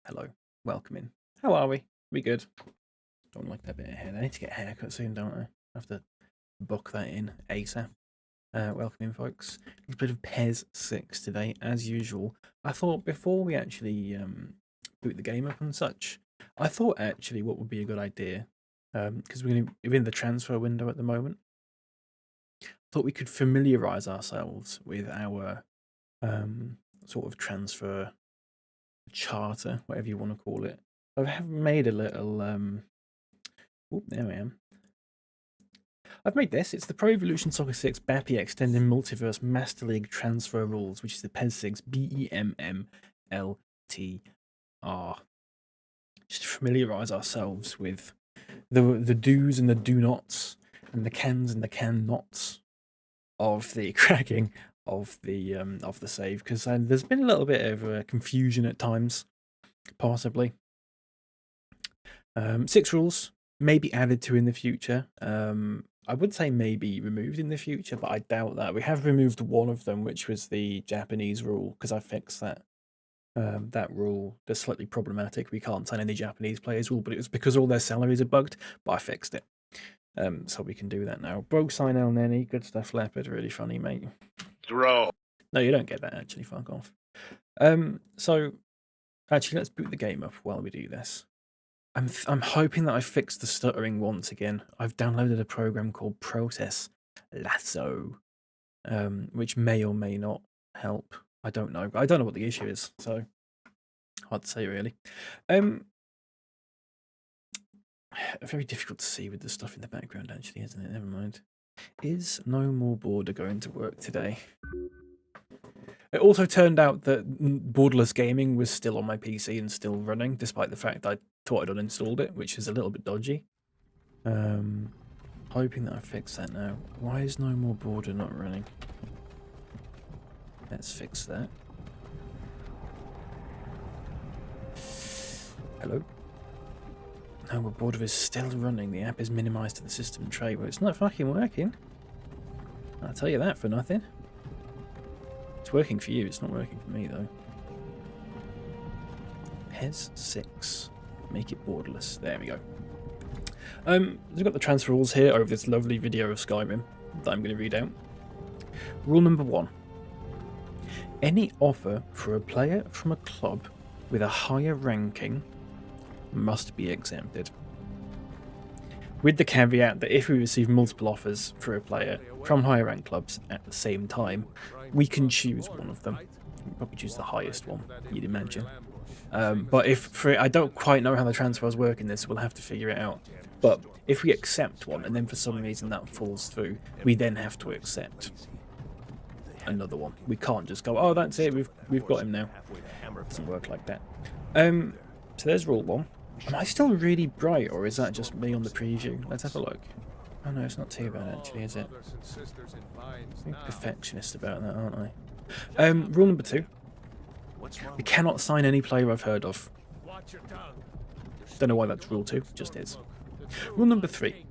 Hello. Welcome in. How are we? We good? Don't like that bit of hair. I need to get a haircut soon, don't I? I have to book that in ASAP. Welcome in, folks. A bit of PES 6 today, as usual. I thought before we actually boot the game up and such, I thought actually what would be a good idea, because we're in the transfer window at the moment, thought we could familiarise ourselves with our sort of transfer charter, whatever you want to call it. I have made a little there I am. I've made this. It's the Pro Evolution Soccer 6 BapyCal Extended Multiverse Master League Transfer Rules, which is the PES 6 BEMMLTR. Just to familiarise ourselves with the do's and the do nots, and the cans and the can nots of the cracking of the save, because there's been a little bit of confusion at times, possibly. 6 rules may be added to in the future. I would say maybe removed in the future, but I doubt that. We have removed one of them, which was the Japanese rule, because I fixed that. That rule is slightly problematic. We can't sign any Japanese players rule, but it was because all their salaries are bugged, but I fixed it. So we can do that now. Broke sign El Nenny, good stuff, Leopard, really funny, mate. Throw. No, you don't get that, actually, fuck off. So, actually, let's boot the game up while we do this. I'm hoping that I fixed the stuttering once again. I've downloaded a program called Process Lasso, which may or may not help. I don't know. I don't know what the issue is, so hard to say really. Very difficult to see with the stuff in the background, actually, isn't it? Never mind. Is No More Border going to work today? It also turned out that Borderless Gaming was still on my PC and still running, despite the fact I thought I'd uninstalled it, which is a little bit dodgy. Hoping that I fix that now. Why is No More Border not running? Let's fix that. Hello? No More Border is still running. The app is minimized to the system tray, but it's not fucking working. I'll tell you that for nothing. It's working for you, it's not working for me though. PES 6. Make it borderless. There we go. We've got the transfer rules here over this lovely video of Skyrim that I'm going to read out. Rule number 1. Any offer for a player from a club with a higher ranking must be accepted. With the caveat that if we receive multiple offers for a player from higher ranked clubs at the same time, we can choose one of them. We'll probably choose the highest one, you'd imagine. But I don't quite know how the transfers work in this, we'll have to figure it out. But if we accept one and then for some reason that falls through, we then have to accept another one. We can't just go, oh, that's it, we've got him now. It doesn't work like that. So there's rule 1. Am I still really bright, or is that just me on the preview? Let's have a look. Oh no, it's not too bad actually, is it? I'm perfectionist about that, aren't I? Rule number 2. We cannot sign any player I've heard of. Don't know why that's rule 2, just is. Rule number 3.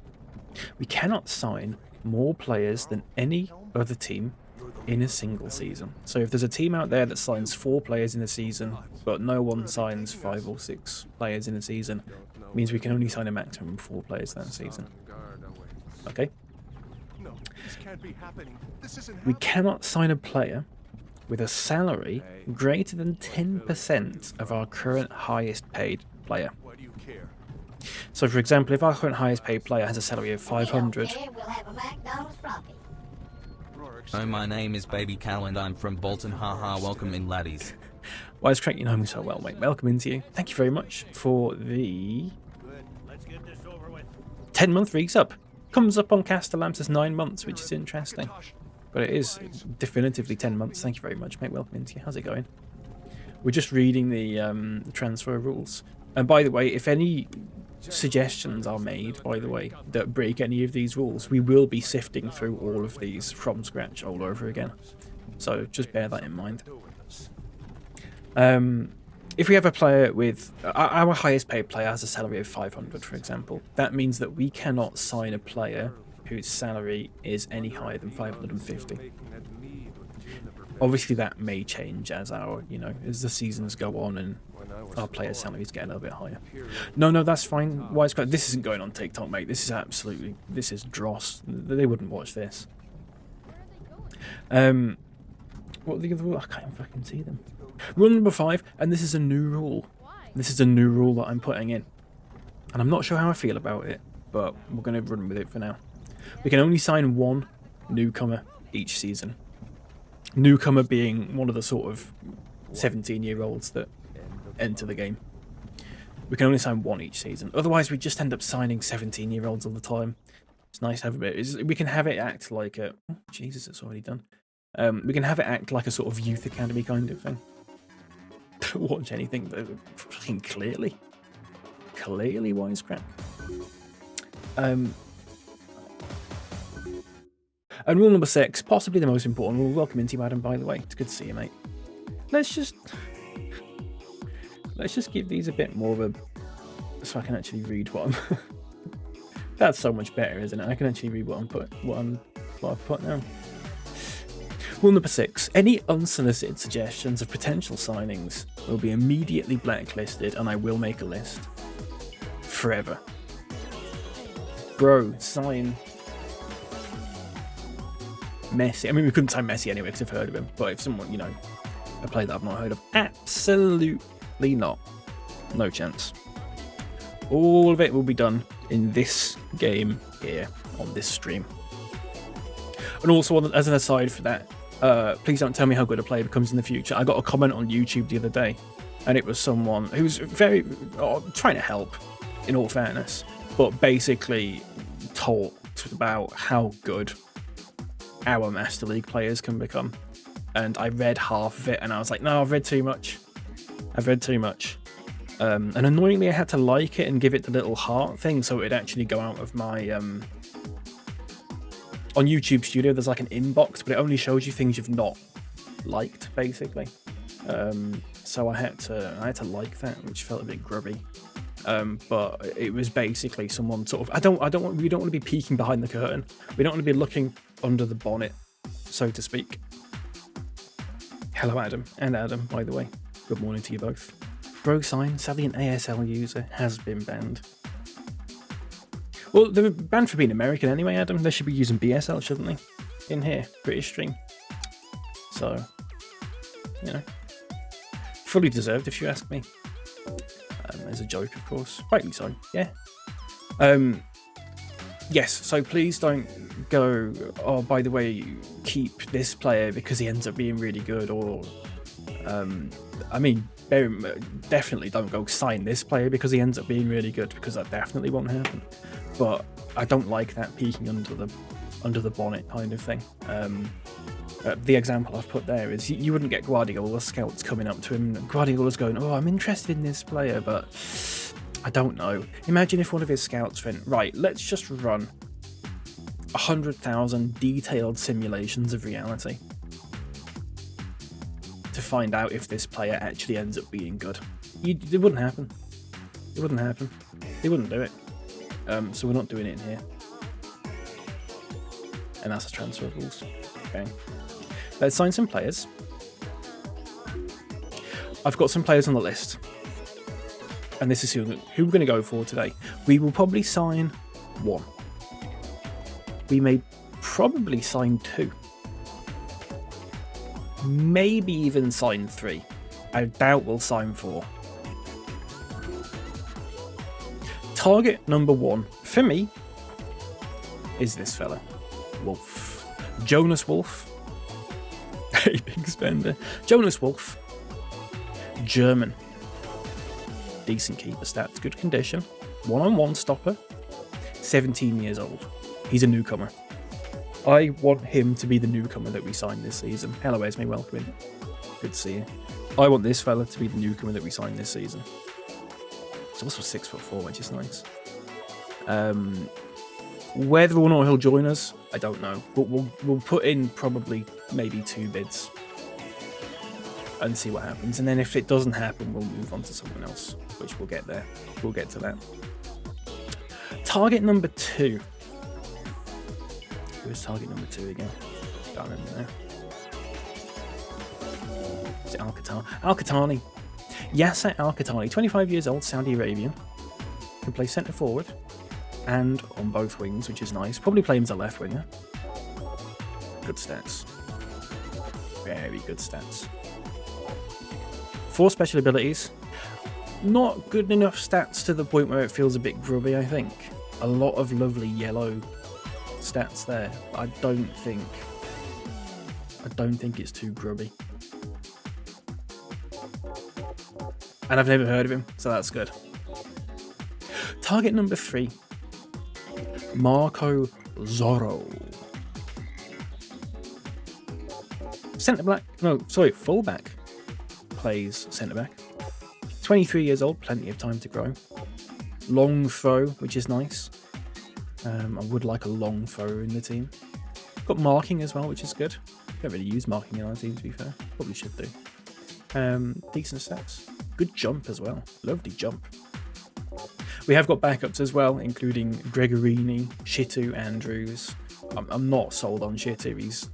We cannot sign more players than any other team in a single season. So if there's a team out there that signs 4 players in a season, but no one signs 5 or 6 players in a season, it means we can only sign a maximum of 4 players that season. Okay? We cannot sign a player with a salary greater than 10% of our current highest paid player. So for example, if our current highest paid player has a salary of 500... Oh, my name is BapyCal and I'm from Bolton, haha, welcome in laddies. Why is Craig, you know me so well, mate? Welcome into you. Thank you very much for the 10-month resub. Comes up on Castellamps as 9 months, which is interesting. But it is definitively 10 months. Thank you very much, mate. Welcome into you. How's it going? We're just reading the transfer rules. And by the way, if any suggestions are made, by the way, that break any of these rules, we will be sifting through all of these from scratch all over again. So just bear that in mind. If we have a player with... our highest paid player has a salary of 500, for example. That means that we cannot sign a player whose salary is any higher than 550. Obviously that may change as the seasons go on and Our players' salaries get a little bit higher. No, that's fine. Wisecrack, this isn't going on TikTok, mate. This is dross. They wouldn't watch this. What are the other rule? I can't even fucking see them. Rule number 5, and this is a new rule. This is a new rule that I'm putting in. And I'm not sure how I feel about it, but we're going to run with it for now. We can only sign 1 newcomer each season. Newcomer being one of the sort of 17-year-olds that enter the game. We can only sign 1 each season. Otherwise, we just end up signing 17-year-olds all the time. It's nice to have a bit. We can have it act like a... Oh, Jesus, it's already done. We can have it act like a sort of youth academy kind of thing. Don't watch anything, but fucking clearly. Clearly, wisecrack. And rule number 6, possibly the most important rule. Welcome into you, Adam, by the way. It's good to see you, mate. Let's just give these a bit more of a... So I can actually read what I'm... That's so much better, isn't it? I can actually read what I've put now. Rule number 6. Any unsolicited suggestions of potential signings will be immediately blacklisted, and I will make a list. Forever. Bro, sign Messi. I mean, we couldn't sign Messi anyway because I've heard of him. But if someone, you know, a player that I've not heard of, absolutely not. No chance. All of it will be done in this game here on this stream. And also, as an aside for that, please don't tell me how good a player becomes in the future. I got a comment on YouTube the other day, and it was someone who was very trying to help, in all fairness, but basically talked about how good our Master League players can become. And I read half of it, and I was like, no, I've read too much. And annoyingly, I had to like it and give it the little heart thing, so it'd actually go out of my... On YouTube Studio, there's like an inbox, but it only shows you things you've not liked, basically. So I had to like that, which felt a bit grubby. But it was basically someone sort of... We don't want to be peeking behind the curtain. We don't want to be looking under the bonnet, so to speak. Hello, Adam. And Adam, by the way. Good morning to you both. Bro sign, sadly an ASL user, has been banned. Well, they're banned for being American anyway, Adam. They should be using BSL, shouldn't they? In here, British stream. So, you know, fully deserved if you ask me. As a joke, of course. Rightly so, yeah. Yes, so please don't go, oh, by the way, keep this player because he ends up being really good, or, I mean, definitely don't go sign this player because he ends up being really good, because that definitely won't happen. But I don't like that peeking under the bonnet kind of thing. The example I've put there is you wouldn't get Guardiola scouts coming up to him. Guardiola's going, oh, I'm interested in this player, but I don't know. Imagine if one of his scouts went, right, let's just run 100,000 detailed simulations of reality to find out if this player actually ends up being good. It wouldn't happen. It wouldn't happen. They wouldn't do it. So we're not doing it in here. And that's the transfer rules. Okay. Let's sign some players. I've got some players on the list. And this is who we're going to go for today. We will probably sign 1. We may probably sign 2. Maybe even sign 3. I doubt we'll sign 4. Target number 1 for me is this fella, Wolf. Jonas Wolf. A big spender. Jonas Wolf. German. Decent keeper stats, good condition. 1-on-1 stopper. 17 years old. He's a newcomer. I want him to be the newcomer that we sign this season. Hello, Esme, welcome in. Good to see you. I want this fella to be the newcomer that we sign this season. He's also 6'4", which is nice. Whether or not he'll join us, I don't know. But we'll put in probably maybe 2 bids and see what happens. And then if it doesn't happen, we'll move on to someone else, which we'll get there. We'll get to that. Target number 2. Who is target number 2 again? Can't remember now. Is it Al-Qahtani? Al-Qahtani. Yasser Al-Khattani, 25 years old, Saudi Arabian. Can play centre forward and on both wings, which is nice. Probably play him as a left winger. Good stats. Very good stats. 4 special abilities. Not good enough stats to the point where it feels a bit grubby, I think. A lot of lovely yellow stats there. I don't think it's too grubby. And I've never heard of him, so that's good. Target number 3. Marco Zorro. Fullback. Plays centre back. 23 years old, plenty of time to grow. Long throw, which is nice. I would like a long thrower in the team. Got marking as well, which is good. Don't really use marking in our team, to be fair. Probably should do. Decent stats. Good jump as well. Lovely jump. We have got backups as well, including Gregorini, Shitu, Andrews. I'm not sold on Shitu. He's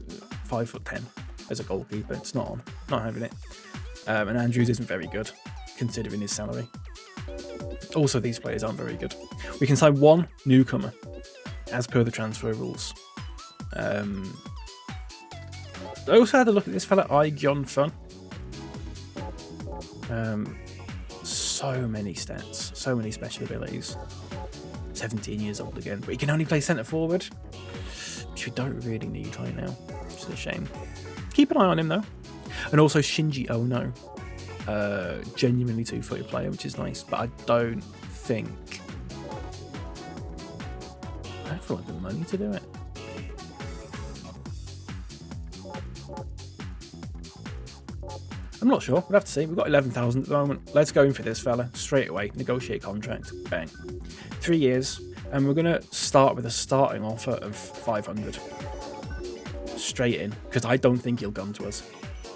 5'10" as a goalkeeper. It's not on. Not having it. And Andrews isn't very good, considering his salary. Also, these players aren't very good. We can sign 1 newcomer, as per the transfer rules. I also had a look at this fella, Igyon Fun. So many stats, so many special abilities. 17 years old again, but he can only play centre forward, which we don't really need right now, which is a shame. Keep an eye on him though. And also Shinji Ono, genuinely 2-footed player, which is nice, but I don't feel like the money to do it. I'm not sure. We'll have to see. We've got 11,000 at the moment. Let's go in for this fella straight away. Negotiate contract. Bang. 3 years. And we're going to start with a starting offer of 500. Straight in. Because I don't think he'll come to us.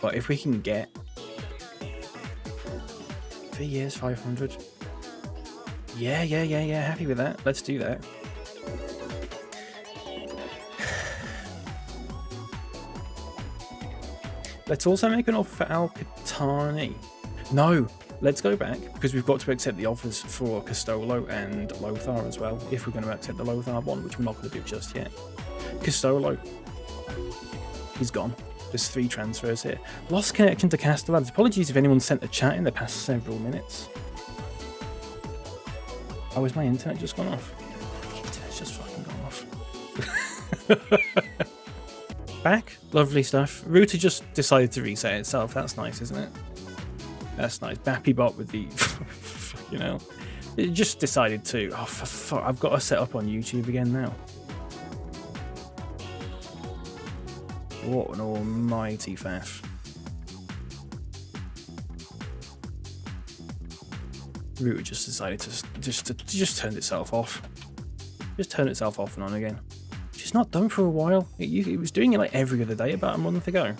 But if we can get 3 years, 500. Yeah. Happy with that. Let's do that. Let's also make an offer for Al-Khattani. No, let's go back, because we've got to accept the offers for Castolo and Lothar as well, if we're going to accept the Lothar one, which we're not going to do just yet. Castolo. He's gone. There's 3 transfers here. Lost connection to Castellans. Apologies if anyone sent a chat in the past several minutes. Oh, has my internet just gone off? The internet's just fucking gone off. Back, lovely stuff. Router just decided to reset itself. That's nice, isn't it? That's nice. BapyBot with the you know, it just decided to. Oh, for fuck! I've got to set up on YouTube again now. What an almighty faff! Router just decided to just turn itself off. Just turn itself off and on again. It's not done for a while. It was doing it like every other day about a month ago.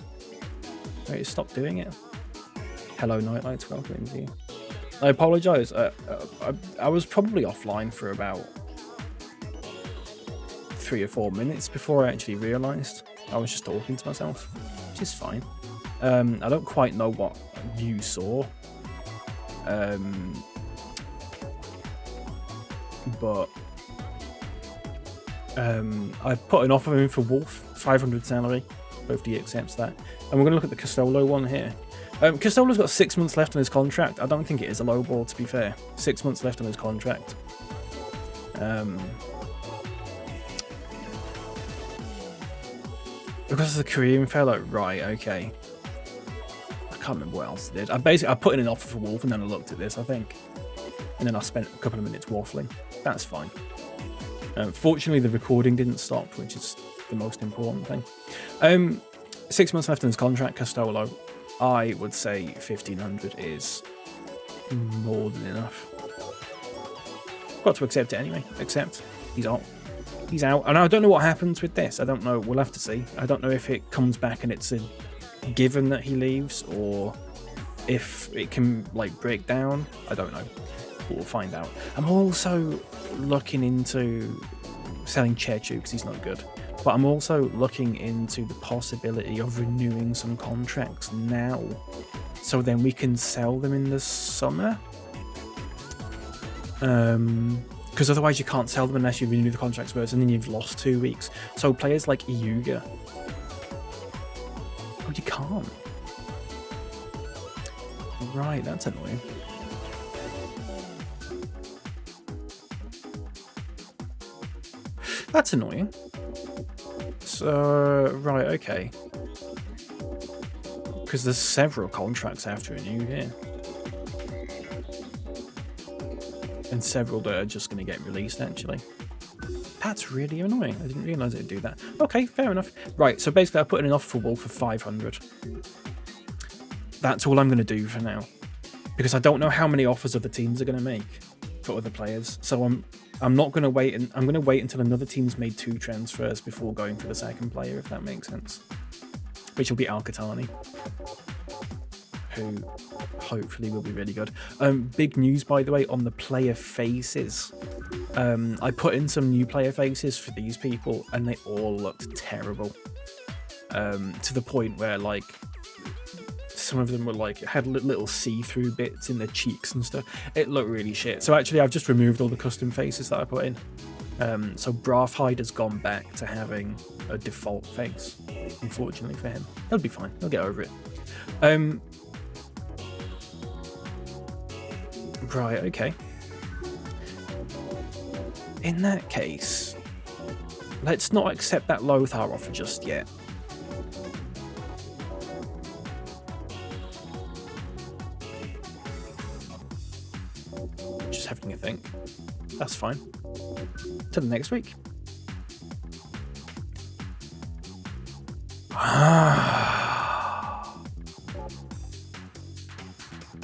Right, it stopped doing it. Hello, Nightlights. Welcome to you. I apologise. I was probably offline for about 3 or 4 minutes before I actually realised. I was just talking to myself, which is fine. I don't quite know what you saw. But I put an offer in for Wolf, 500 salary. Hopefully he accepts that. And we're going to look at the Castolo one here. Castolo's got 6 months left on his contract. I don't think it is a low ball, to be fair. 6 months left on his contract. Because of the Korean fella, right? Okay. I can't remember what else I did. I put in an offer for Wolf, and then I looked at this, I think, and then I spent a couple of minutes waffling. That's fine. Fortunately, the recording didn't stop, which is the most important thing. 6 months left on his contract, Castolo. I would say 1,500 is more than enough. Got to accept it anyway. Accept. He's out. He's out. And I don't know what happens with this. I don't know. We'll have to see. I don't know if it comes back and it's a given that he leaves, or if it can like break down. I don't know. We'll find out. I'm also looking into selling Chechu because he's not good. But I'm also looking into the possibility of renewing some contracts now, so then we can sell them in the summer. Because otherwise you can't sell them unless you renew the contracts first, and then you've lost 2 weeks. So players like Iuga, oh, you can't. Right, that's annoying. That's annoying. So, right, okay. Because there's several contracts after a new year. And several that are just going to get released, actually. That's really annoying. I didn't realise it'd do that. Okay, fair enough. Right, so basically I put in an offer for Wolf for 500. That's all I'm going to do for now. Because I don't know how many offers other teams are going to make for other players. So I'm not going to wait, and I'm going to wait until another team's made 2 transfers before going for the second player, if that makes sense. Which will be Al-Qatani, who hopefully will be really good. Big news, by the way, on the player faces. I put in some new player faces for these people, and they all looked terrible. To the point where, like, some of them were like had little see-through bits in their cheeks and stuff. It looked really shit. So actually, I've just removed all the custom faces that I put in. So Brathhide has gone back to having a default face. Unfortunately for him, he'll be fine. He'll get over it. Right. Okay. In that case, let's not accept that Lothar offer just yet. Just having a think. That's fine. Till next week.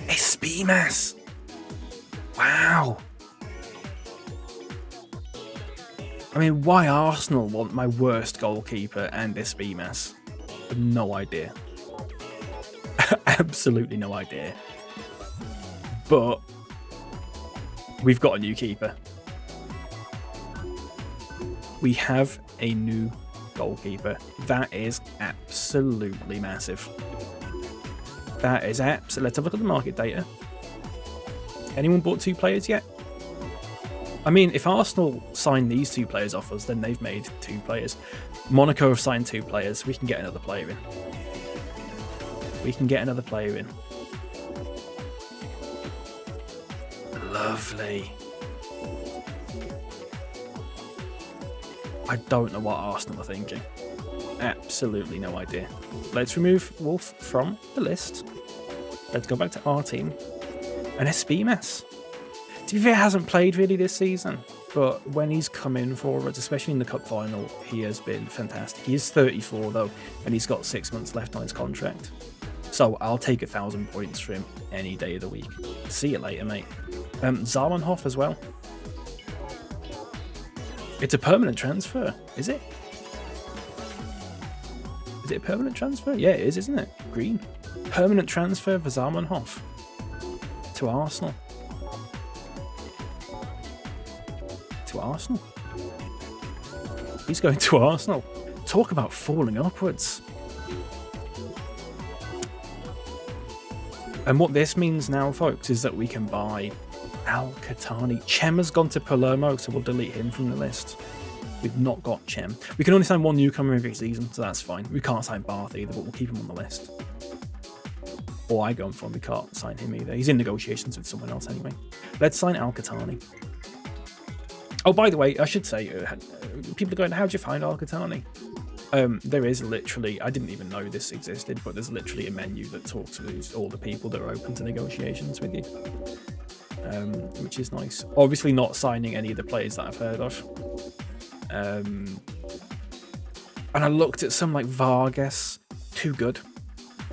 Espemas. Wow. I mean, why Arsenal want my worst goalkeeper and Espemas? No idea. Absolutely no idea. But we've got a new keeper. We have a new goalkeeper. That is absolutely massive. That is absolutely... Let's have a look at the market data. Anyone bought 2 players yet? I mean, if Arsenal sign these 2 players off us, then they've made 2 players. Monaco have signed 2 players. We can get another player in. We can get another player in. Lovely. I don't know what Arsenal are thinking. Absolutely no idea. Let's remove Wolf from the list. Let's go back to our team. And Espemas. To be fair, hasn't played really this season, but when he's come in for us, especially in the cup final, he has been fantastic. He is 34 though, and he's got 6 months left on his contract. So I'll take 1,000 points for him any day of the week. See you later, mate. Zamenhof as well. It's a permanent transfer, is it? Is it a permanent transfer? Yeah, it is, isn't it? Green. Permanent transfer for Zamenhof to Arsenal. To Arsenal. He's going to Arsenal. Talk about falling upwards. And what this means now, folks, is that we can buy Al-Qatani. Chema's gone to Palermo, so we'll delete him from the list. We've not got Chem. We can only sign 1 newcomer every season, so that's fine. We can't sign Bath either, but we'll keep him on the list. Or I go for him, we can't sign him either. He's in negotiations with someone else anyway. Let's sign Al-Qatani. Oh, by the way, I should say, people are going, how'd you find Al-Qatani? There is literally, I didn't even know this existed, but there's literally a menu that talks to all the people that are open to negotiations with you. Which is nice. Obviously not signing any of the players that I've heard of. And I looked at some like Vargas. Too good.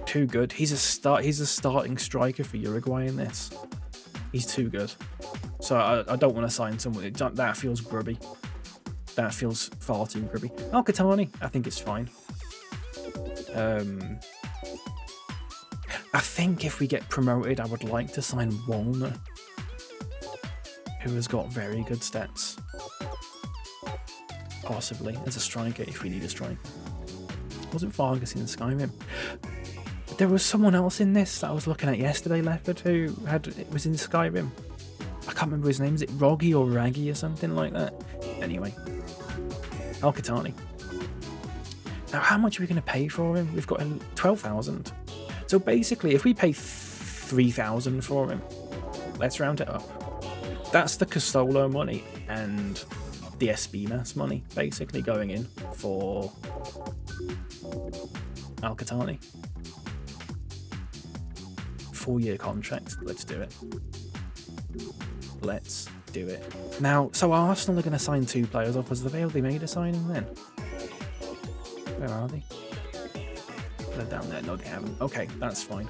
Too good. He's a starting striker for Uruguay in this. He's too good. So I don't want to sign someone. That feels grubby. That feels far too grubby. Al-Qatani, I think it's fine. I think if we get promoted, I would like to sign Walner, who has got very good stats. Possibly as a striker if we need a striker. Wasn't Vargas in Skyrim? There was someone else in this that I was looking at yesterday, Leopard, who was in Skyrim. I can't remember his name. Is it Roggy or Raggy or something like that? Anyway, Al-Qatani. Now, how much are we going to pay for him? We've got 12,000. So basically, if we pay 3,000 for him, let's round it up. That's the Castolo money and the SB mass money, basically going in for Al-Qatani. 4-year contract. Let's do it. Let's do it. Now, so Arsenal are going to sign 2 players off. Has they made a signing then? Where are they? They're down there. No, they haven't. Okay, that's fine.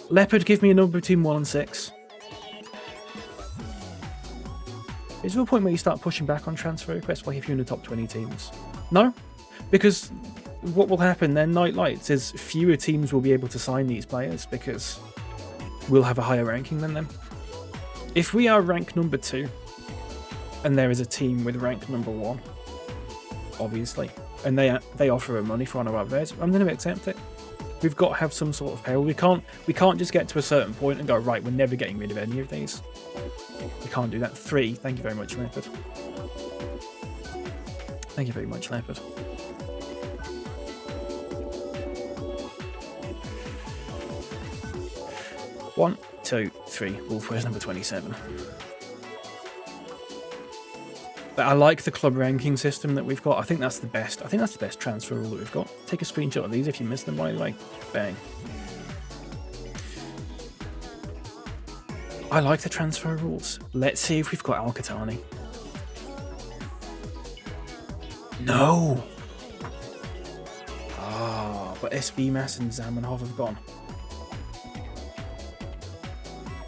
Leopard, give me a number between 1 and 6. Is there a point where you start pushing back on transfer requests like if you're in the top 20 teams? No? Because what will happen then, Night Lights, is fewer teams will be able to sign these players because we'll have a higher ranking than them. If we are rank number 2 and there is a team with rank number 1, obviously, and they offer money for one of our players, I'm going to accept it. We've got to have some sort of payroll. We can't just get to a certain point and go, right, we're never getting rid of any of these. We can't do that. 3. Thank you very much, Leopard. Thank you very much, Leopard. One, 2, 3. Wolf, where's number 27? But I like the club ranking system that we've got. I think that's the best. I think that's the best transfer rule that we've got. Take a screenshot of these if you missed them, by the way. Bang. I like the transfer rules. Let's see if we've got Al-Qatani. No! Ah, but SB Mass and Zamenhof have gone.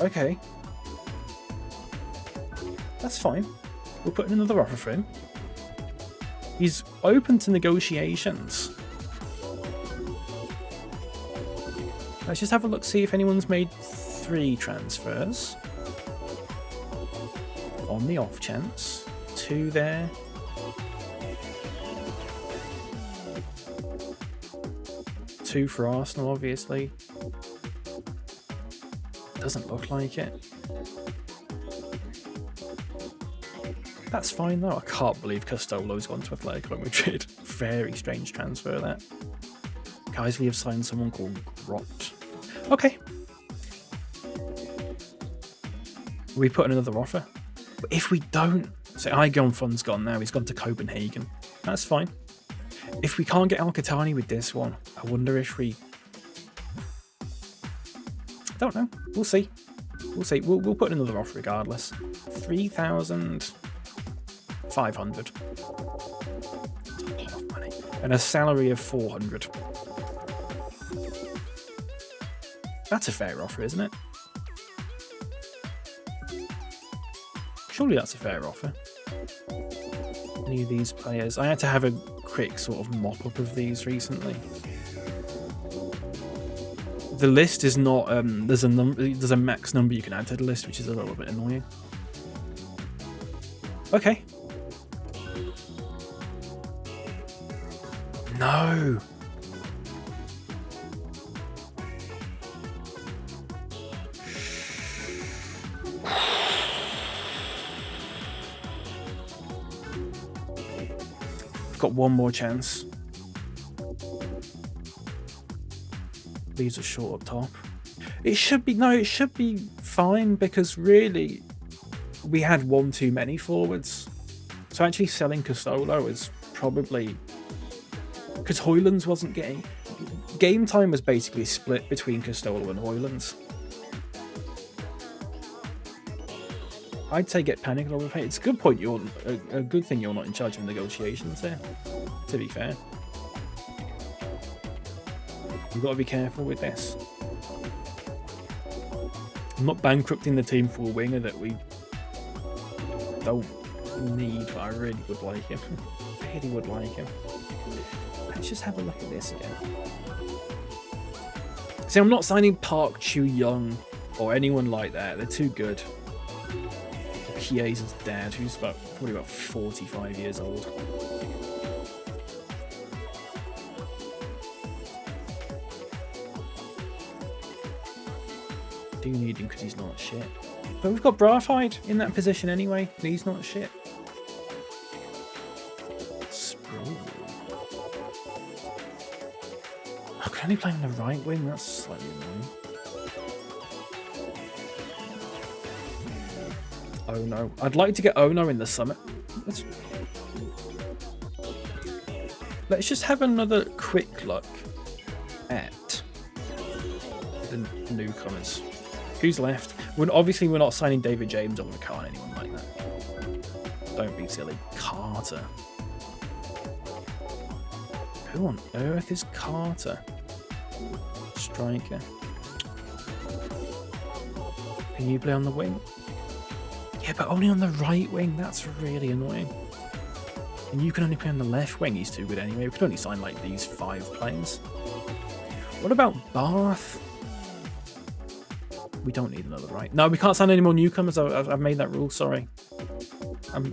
Okay. That's fine. We'll put in another offer for him. He's open to negotiations. Let's just have a look, see if anyone's made 3 transfers. On the off chance. 2 there. Two for Arsenal, obviously. Doesn't look like it. That's fine though. I can't believe Castolo's gone to Atletico Madrid. Very strange transfer, that. Guys, we have signed someone called Grot. Okay. We put in another offer. But if we don't... So Igonfon's gone now. He's gone to Copenhagen. That's fine. If we can't get Al-Qatani with this one, I wonder if we... I don't know. We'll see. We'll see. We'll put in another offer regardless. 3,500. That's a lot of money. And a salary of 400. That's a fair offer, isn't it? Surely that's a fair offer. Any of these players? I had to have a quick sort of mop-up of these recently. The list is not... there's a max number you can add to the list, which is a little bit annoying. Okay. No! I've got one more chance. These are short up top. It should be... No, it should be fine because really we had one too many forwards. So actually selling Castolo is probably... Because Hoylands wasn't getting... Game time was basically split between Castolo and Hoylands. I'd say get panicked over pay. It's a good point. You're a good thing you're not in charge of negotiations there, to be fair. You've got to be careful with this. I'm not bankrupting the team for a winger that we don't need, but I really would like him. I really would like him. Let's just have a look at this again. See, I'm not signing Park Chu-young or anyone like that. They're too good. Chiesa's dad, who's probably about 45 years old. do need him because he's not shit. But we've got Bravhide in that position anyway, and he's not shit. Sprawl. I can only play on the right wing, that's slightly annoying. Oh no. I'd like to get Ono in the summit. Let's just have another quick look at the newcomers. Who's left? Obviously, we're not signing David James, or we can't anyone like that. Don't be silly. Carter. Who on earth is Carter? Striker. Can you play on the wing? Yeah, but only on the right wing. That's really annoying. And you can only play on the left wing. He's too good anyway. We could only sign like these 5 players. What about Bath? We don't need another right. No, we can't sign any more newcomers. I've made that rule. Sorry. I'm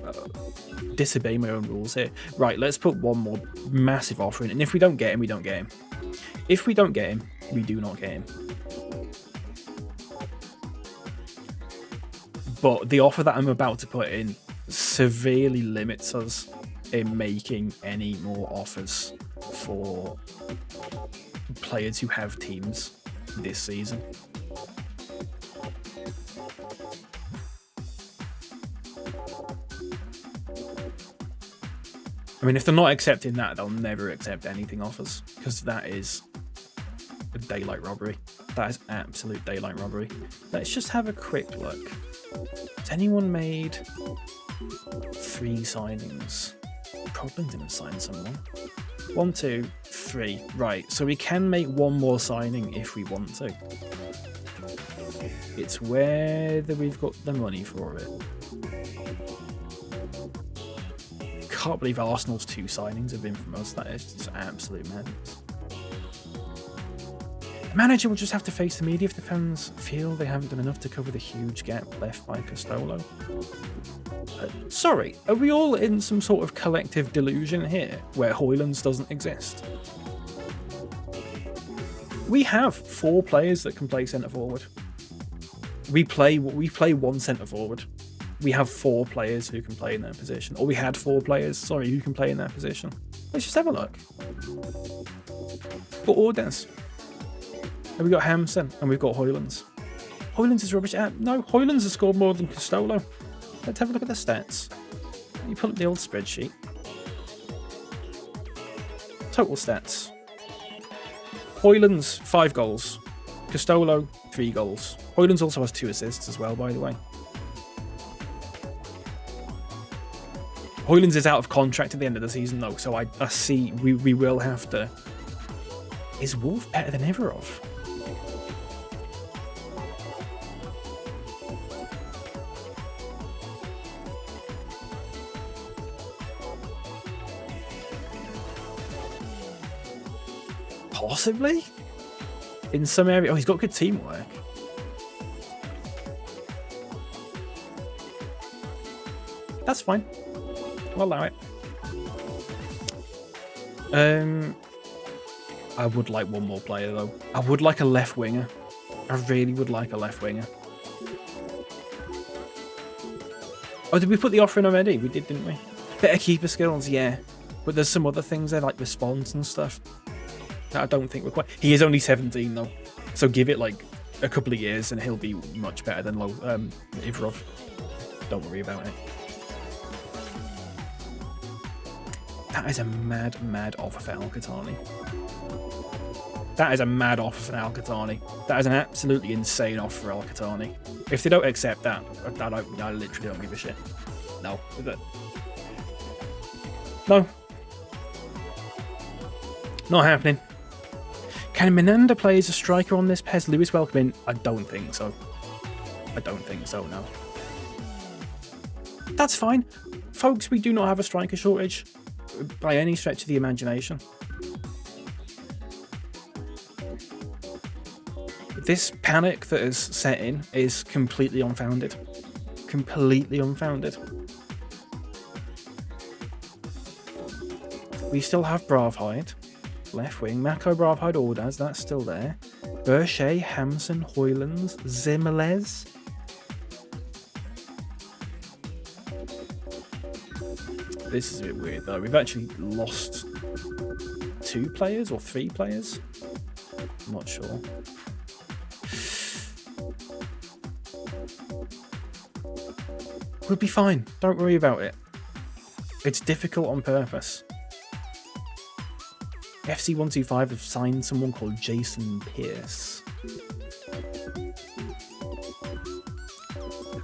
disobeying my own rules here. Right, let's put one more massive offer in. And if we don't get him, we don't get him. If we don't get him, we do not get him. But the offer that I'm about to put in severely limits us in making any more offers for players who have teams this season. I mean, if they're not accepting that, they'll never accept anything off us, because that is a daylight robbery. That is absolute daylight robbery. Let's just have a quick look. Has anyone made 3 signings? Probably didn't sign someone. 1, 2, 3. Right, so we can make one more signing if we want to. It's whether we've got the money for it. Can't believe Arsenal's 2 signings have been from us. That is just absolute madness. The manager will just have to face the media if the fans feel they haven't done enough to cover the huge gap left by Castolo. Sorry, are we all in some sort of collective delusion here where Hoylands doesn't exist? We have 4 players that can play centre forward. We play 1 centre forward. We have 4 players who can play in that position. Or we had 4 players, sorry, who can play in that position. Let's just have a look. Got Ordens. And we've got Hamson. And we've got Hoylands. Hoylands is rubbish. No, Hoylands has scored more than Castolo. Let's have a look at the stats. You pull up the old spreadsheet. Total stats. Hoylands, 5 goals. Castolo, 3 goals. Hoylands also has 2 assists as well, by the way. Hoylands is out of contract at the end of the season, though, so I see we will have to... Is Wolf better than Everov? Possibly? In some area... Oh, he's got good teamwork. That's fine. I'll allow it. I would like one more player, though. I would like a left winger. I really would like a left winger. Oh, did we put the offer in already? We did, didn't we? Better keeper skills, yeah. But there's some other things there, like response and stuff, that I don't think we're quite... He is only 17, though. So give it, like, a couple of years and he'll be much better than Ivrov. Don't worry about it. That is a mad, mad offer for Al-Qahtani. That is a mad offer for Al-Qahtani. That is an absolutely insane offer for Al-Qahtani. If they don't accept that, I literally don't give a shit. No. No. Not happening. Can Menanda play as a striker on this PES? Lewis welcome in? I don't think so. I don't think so, no. That's fine. Folks, we do not have a striker shortage by any stretch of the imagination. This panic that is set in is completely unfounded. Completely unfounded. We still have Bravhide. Left wing. Mako, Bravhide, Ordaz. That's still there. Berche, Hamson, Hoylands, Zimmerles. This is a bit weird though. We've actually lost 2 players or 3 players. I'm not sure. We'll be fine. Don't worry about it. It's difficult on purpose. FC125 have signed someone called Jason Pierce.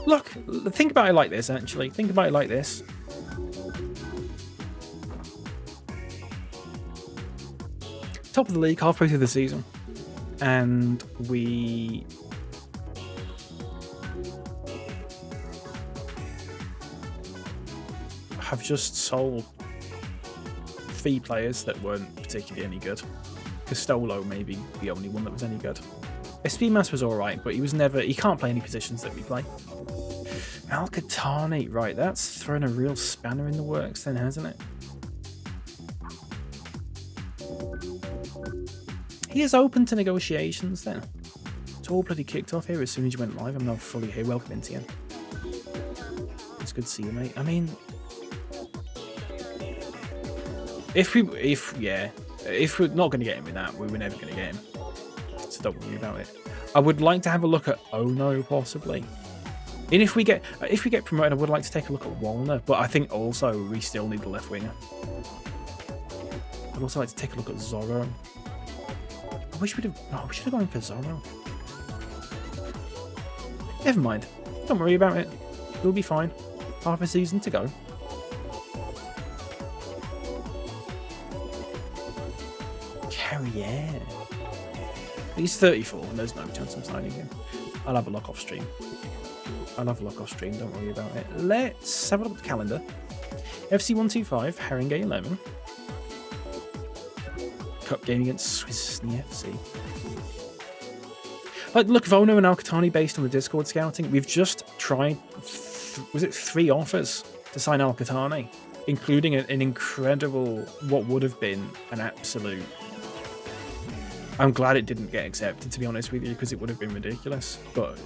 Look, think about it like this, actually. Think about it like this. Top of the league, halfway through the season. And we... have just sold 3 players that weren't particularly any good. Castolo may be the only one that was any good. Espimas was alright, but he can't play any positions that we play. Al-Qahtani, right, that's thrown a real spanner in the works then, hasn't it? He is open to negotiations then. It's all bloody kicked off here as soon as you went live. I'm now fully here. Welcome into you. It's good to see you, mate. I mean, if we're not going to get him with that, we were never going to get him. So don't worry about it. I would like to have a look at Ono possibly. And if we get promoted, I would like to take a look at Walner. But I think also we still need the left winger. I'd also like to take a look at Zorro. I wish we should have gone for Zorro. Never mind. Don't worry about it. We'll be fine. Half a season to go. Carrier. He's 34 and there's no chance of signing him. I'll have a look off stream. Don't worry about it. Let's have a look at the calendar. FC125, Haringey 11. Cup game against Swissney FC. Like, look, Vono and Al-Qahtani based on the Discord scouting. We've just tried, was it 3 offers to sign Al-Qahtani, including an incredible, what would have been an absolute... I'm glad it didn't get accepted, to be honest with you, because it would have been ridiculous. But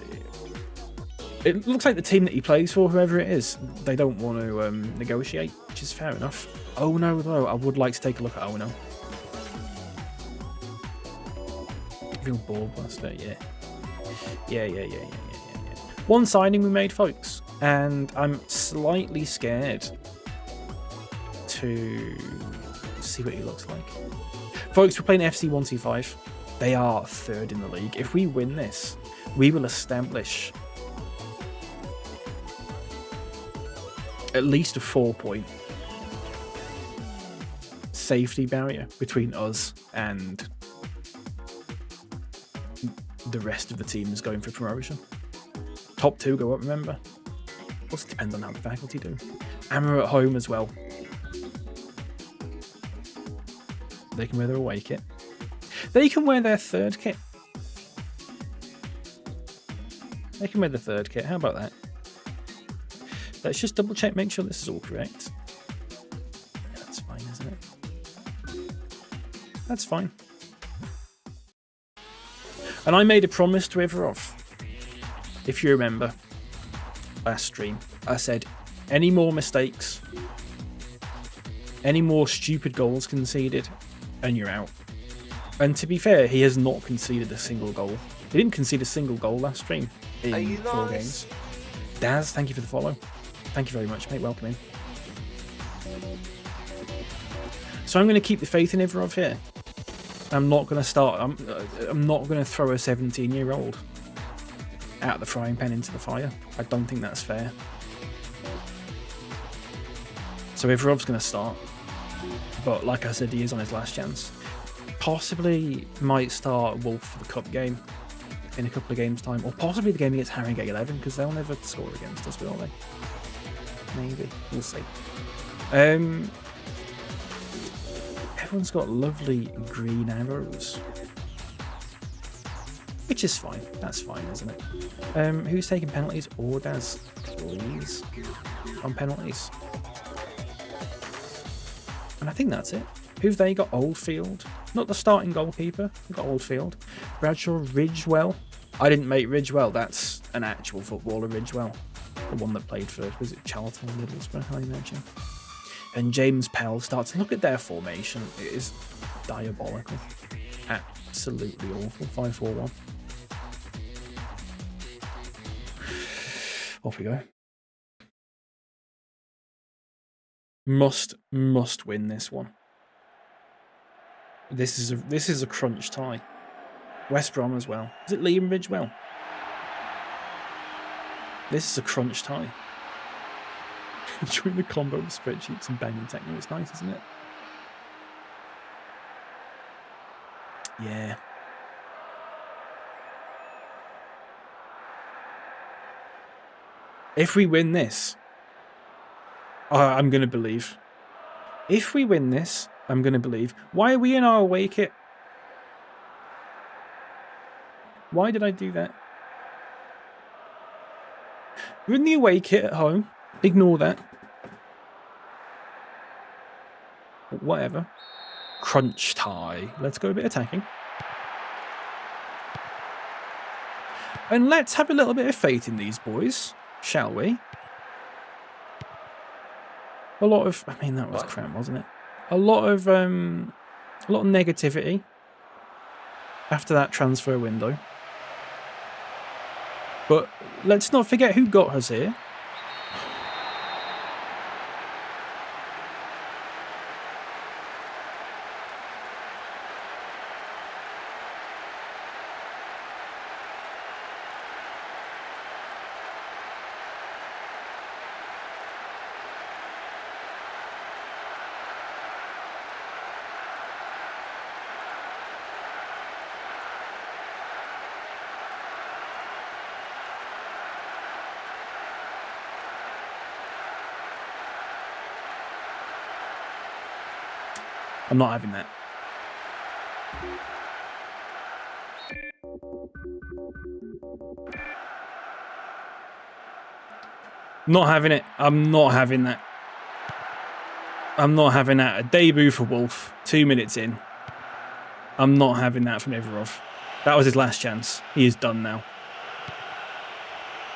it looks like the team that he plays for, whoever it is, they don't want to negotiate, which is fair enough. Ono, though, I would like to take a look at Ono. Real ball buster, yeah. One signing we made, folks, and I'm slightly scared to see what he looks like. Folks, we're playing FC125. They are 3rd in the league. If we win this, we will establish at least a 4-point safety barrier between us and the rest of the team is going for promotion. Top 2 go up, remember? Also depends on how the faculty do. And we're at home as well. They can wear their away kit. They can wear their 3rd kit. They can wear the 3rd kit. How about that? Let's just double check, make sure this is all correct. That's fine, isn't it? That's fine. And I made a promise to Ivarov. If you remember, last stream, I said, any more mistakes, any more stupid goals conceded, and you're out. And to be fair, he has not conceded a single goal. He didn't concede a single goal last stream in 4 games. Daz, thank you for the follow. Thank you very much, mate. Welcome in. So I'm going to keep the faith in Ivarov here. I'm not going to start. I'm not going to throw a 17-year-old out the frying pan into the fire. I don't think that's fair. So Ivarov's going to start, but like I said, he is on his last chance. Possibly might start Wolf for the cup game in a couple of games' time, or possibly the game against Haringey 11 because they'll never score against us, will they? Maybe we'll see. Everyone's got lovely green arrows, which is fine. That's fine, isn't it? Who's taking penalties? Ordaz, please, on penalties. And I think that's it. Who've they got? Oldfield. Not the starting goalkeeper. They've got Oldfield. Bradshaw, Ridgewell. I didn't make Ridgewell. That's an actual footballer, Ridgewell. The one that played for, was it Charlton or Middlesbrough, I imagine. And James Pell starts. Look at their formation. It is diabolical. Absolutely awful. 5-4-1. Off we go. Must win this one. This is a crunch tie. West Brom as well. Is it Liam Ridgewell? This is a crunch tie. Enjoying the combo of spreadsheets and banging techno. It's nice, isn't it? Yeah. If we win this, I'm going to believe. If we win this, I'm going to believe. Why are we in our away kit? Why did I do that? We're in the away kit at home. Ignore that. Whatever. Crunch tie. Let's go a bit attacking. And let's have a little bit of faith in these boys, shall we? A lot of, I mean, that was crap, wasn't it? A lot of negativity after that transfer window. But let's not forget who got us here. I'm not having that. Not having it. I'm not having that. I'm not having that. A debut for Wolf. 2 minutes in. I'm not having that from Ivarov. That was his last chance. He is done now.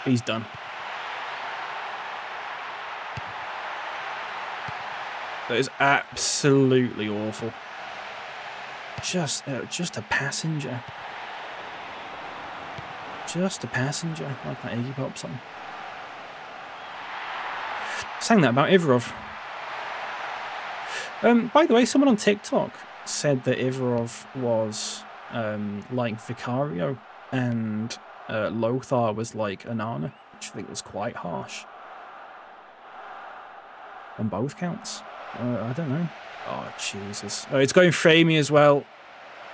He's done. That is absolutely awful. Just a passenger. Just a passenger. Like that Iggy Pop song. Sang that about Ivarov. By the way, someone on TikTok said that Ivarov was like Vicario and Lothar was like Anana, which I think was quite harsh. On both counts. I don't know. Oh, Jesus. Oh, it's going framey as well.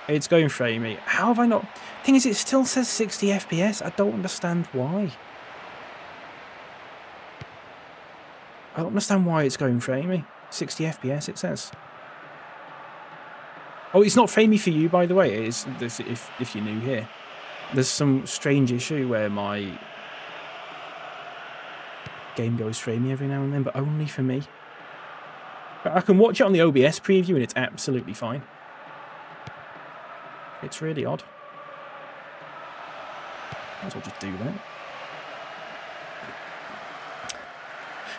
It's going framey. How have I not... Thing is, it still says 60 FPS. I don't understand why. I don't understand why it's going framey. 60 FPS, it says. Oh, it's not framey for you, by the way. It is if you're new here. There's some strange issue where my game goes framey every now and then, but only for me. But I can watch it on the OBS preview and it's absolutely fine. It's really odd. Might as well just do that.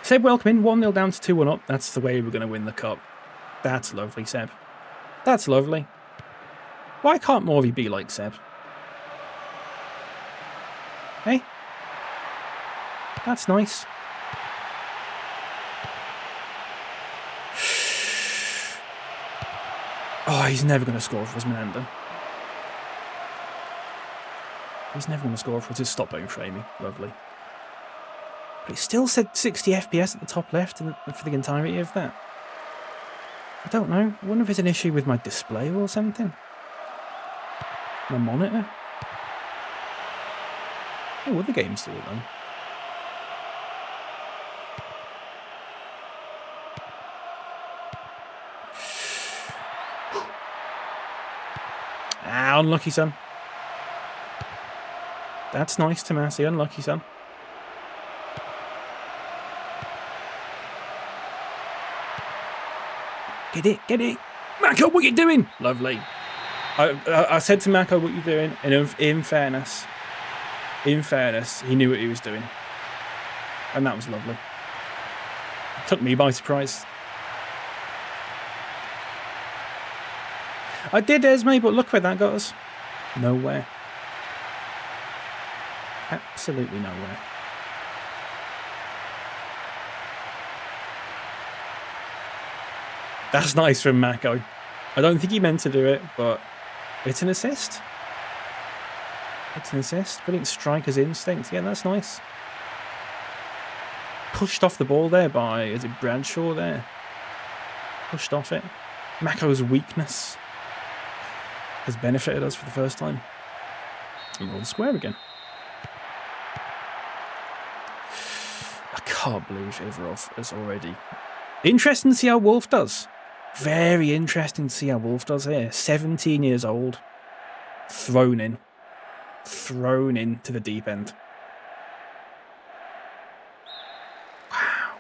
Seb, welcome in. 1-0 down to 2-1 up. That's the way we're going to win the cup. That's lovely, Seb. That's lovely. Why can't more of you be like Seb? Hey? That's nice. Oh, he's never going to score for us, Miranda. He's never going to score for us. Just stop going framing. Lovely. But it still said 60 FPS at the top left for the entirety of that. I don't know. I wonder if it's an issue with my display or something. My monitor. Oh, the game's still on. Ah, unlucky, son. That's nice, Tomasi. Unlucky, son. Get it, get it. Mako, what are you doing? Lovely. I said to Mako, what are you doing? And in fairness, he knew what he was doing. And that was lovely. Took me by surprise. I did, Esme, but look where that got us. Nowhere. Absolutely nowhere. That's nice from Mako. I don't think he meant to do it, but it's an assist. It's an assist. Brilliant striker's instinct. Yeah, that's nice. Pushed off the ball there by, is it Bradshaw there? Pushed off it. Mako's weakness has benefited us for the first time. And roll the square again. I can't believe Ivarov is already... Interesting to see how Wolf does. Very interesting to see how Wolf does here. 17 years old. Thrown in. Thrown into the deep end. Wow.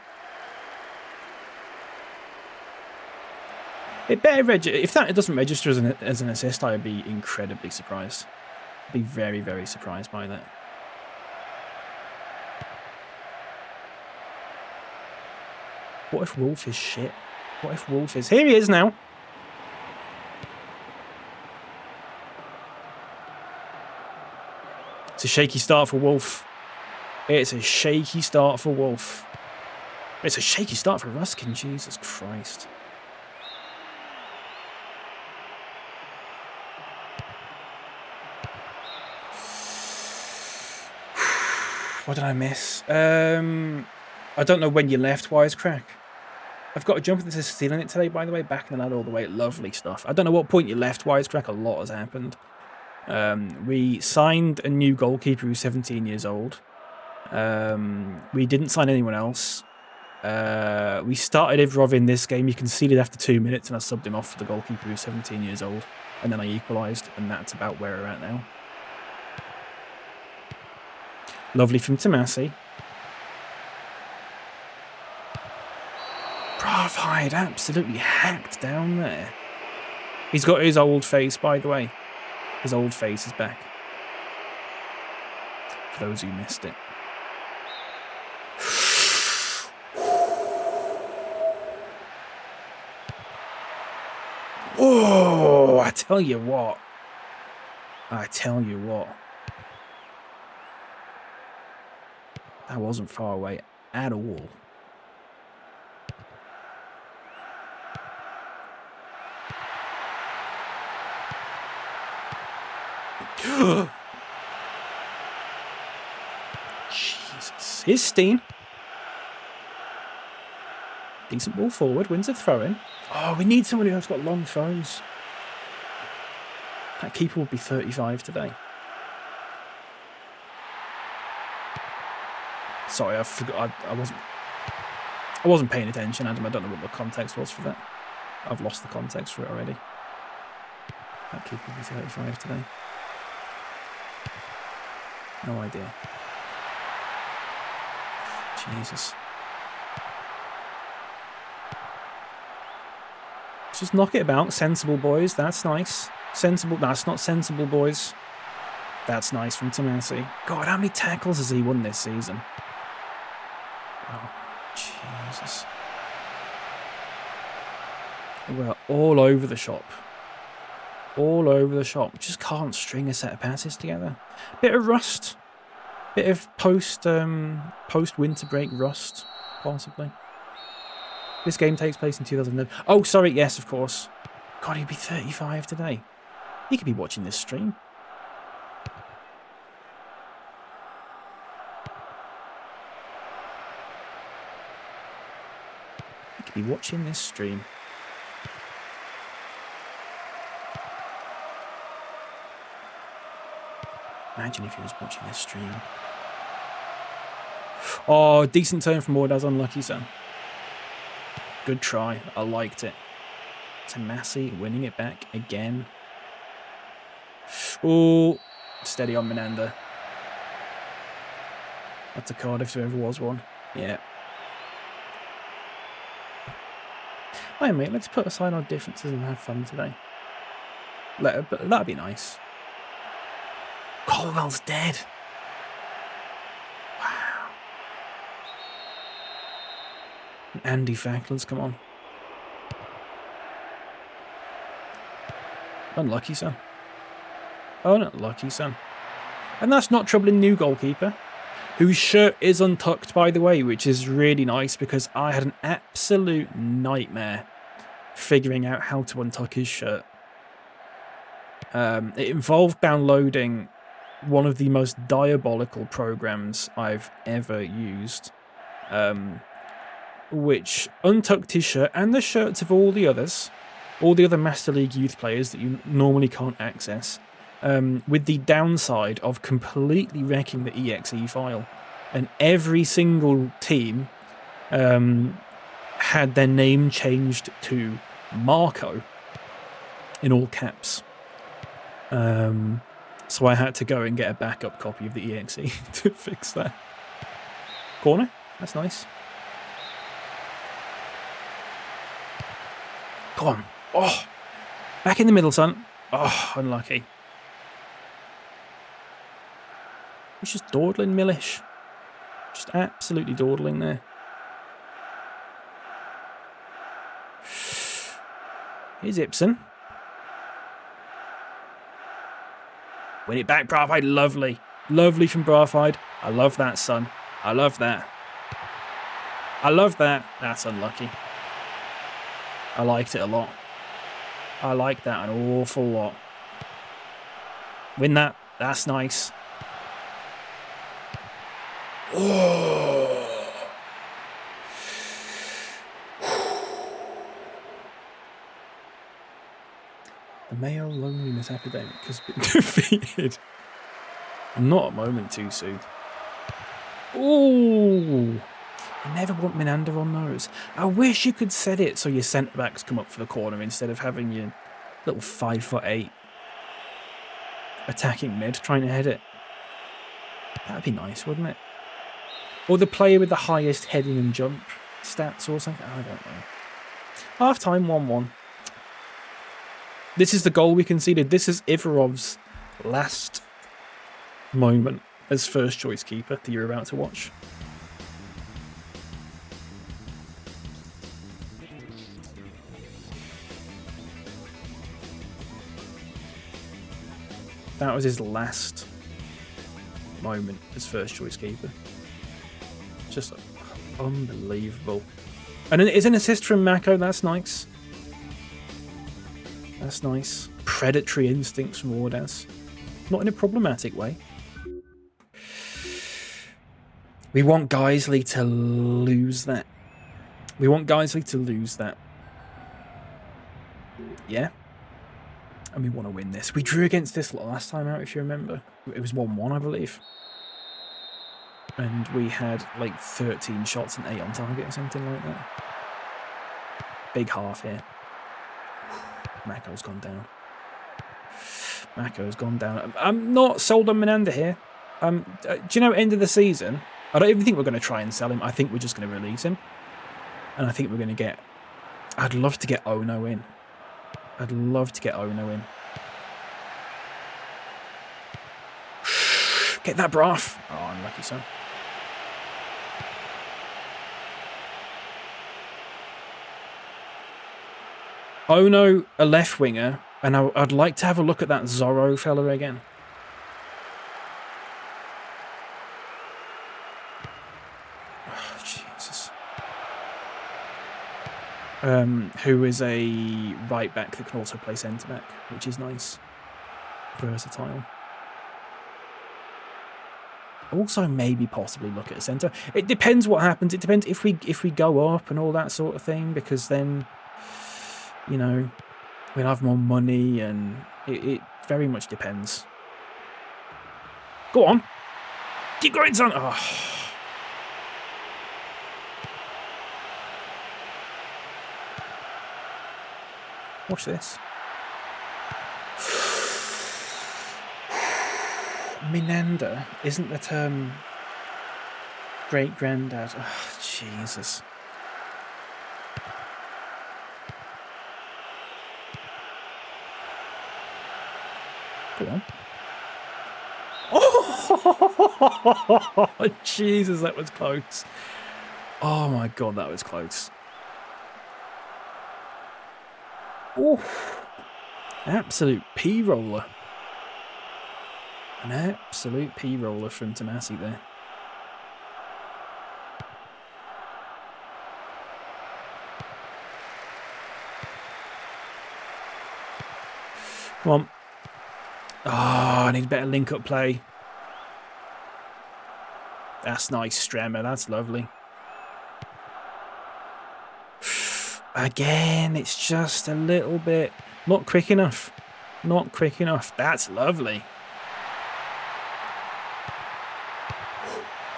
It better register. If that doesn't register as an assist, I'd be incredibly surprised. I'd be very, very surprised by that. What if Wolf is shit? What if Wolf is... Here he is now. It's a shaky start for Wolf. It's a shaky start for Wolf. It's a shaky start for Ruskin. Jesus Christ. What did I miss? I don't know when you left, Wisecrack. I've got a jumper that says stealing it today, by the way. Backing that all the way. Lovely stuff. I don't know what point you left, Wisecrack. A lot has happened. We signed a new goalkeeper who's 17 years old. We didn't sign anyone else. We started Ivarov in this game. You conceded after 2 minutes, and I subbed him off for the goalkeeper who's 17 years old. And then I equalised, and that's about where we're at now. Lovely from Tomasi. Provide absolutely hacked down there. He's got his old face, by the way. His old face is back. For those who missed it. Whoa! I tell you what. I tell you what. That wasn't far away at all. Jesus. Here's Steen. Decent ball forward. Wins a throw-in. Oh, we need somebody who's got long throws. That keeper would be 35 today. Sorry, I forgot. I wasn't paying attention, Adam. I don't know what the context was for that. I've lost the context for it already. That keeper would be 35 today. No idea. Jesus. Just knock it about. Sensible boys. That's nice. Sensible. That's not sensible boys. That's nice from Tomasi. God, how many tackles has he won this season? Oh, Jesus. We're all over the shop. All over the shop. Just can't string a set of passes together. Bit of rust. Bit of post-winter break rust, possibly. This game takes place in 2009. Oh, sorry, yes, of course. God, he'd be 35 today. He could be watching this stream. He could be watching this stream. Imagine if he was watching this stream. Oh, decent turn from Wardaz, unlucky son. Good try. I liked it. Tomasi winning it back again. Oh, steady on Menanda. That's a card if there ever was one. Yeah. Hey mate, let's put aside our differences and have fun today. That'd be nice. Colwell's dead. Wow. Andy Facklands, come on. Unlucky, son. Unlucky, son. And that's not troubling new goalkeeper, whose shirt is untucked, by the way, which is really nice because I had an absolute nightmare figuring out how to untuck his shirt. It involved downloading one of the most diabolical programs I've ever used, which untucked his shirt and the shirts of all the other Master League Youth players that you normally can't access, with the downside of completely wrecking the exe file. And every single team had their name changed to Marco in all caps. So I had to go and get a backup copy of the exe to fix that. Corner? That's nice. Come on. Oh, back in the middle, son. Oh, unlucky. He's just dawdling Millish. Just absolutely dawdling there. Here's Ibsen. Win it back, Brafide. Lovely. Lovely from Brafide. I love that, son. I love that. I love that. That's unlucky. I liked it a lot. I like that an awful lot. Win that. That's nice. Oh. The male loneliness epidemic has been defeated. Not a moment too soon. Ooh. I never want Menander on those. I wish you could set it so your centre-backs come up for the corner instead of having your little 5'8" attacking mid trying to head it. That'd be nice, wouldn't it? Or the player with the highest heading and jump stats or something. I don't know. Half-time, 1-1. This is the goal we conceded. This is Ivarov's last moment as first choice keeper that you're about to watch. That was his last moment as first choice keeper. Just unbelievable. And it's an assist from Mako. That's nice. That's nice. Predatory instincts from Wardas. Not in a problematic way. We want Geisley to lose that. We want Geisley to lose that. Yeah. And we want to win this. We drew against this last time out, if you remember. It was 1-1, I believe. And we had like 13 shots and 8 on target or something like that. Big half here. Mako's gone down. Mako's gone down. I'm not sold on Menander here. Do you know, end of the season, I don't even think we're going to try and sell him. I think we're just going to release him. And I think we're going to get... I'd love to get Ono in. I'd love to get Ono in. Get that Braff. Oh, unlucky son. Ono, a left winger, and I'd like to have a look at that Zorro fella again. Oh, Jesus. Who is a right back that can also play centre back, which is nice. Versatile. Also, maybe possibly look at a centre. It depends what happens. It depends if we go up and all that sort of thing, because then, you know, we'll have more money, and it very much depends. Go on, keep going, son. Oh. Watch this. Menander isn't the term great granddad. Oh, Jesus. Go on. Oh, Jesus, that was close. Oh, my God, that was close. Oh, absolute P-roller. An absolute P-roller from Tomasi there. Come on. Oh, I need better link-up play. That's nice, Stremmer. That's lovely. Again, it's just a little bit... Not quick enough. Not quick enough. That's lovely.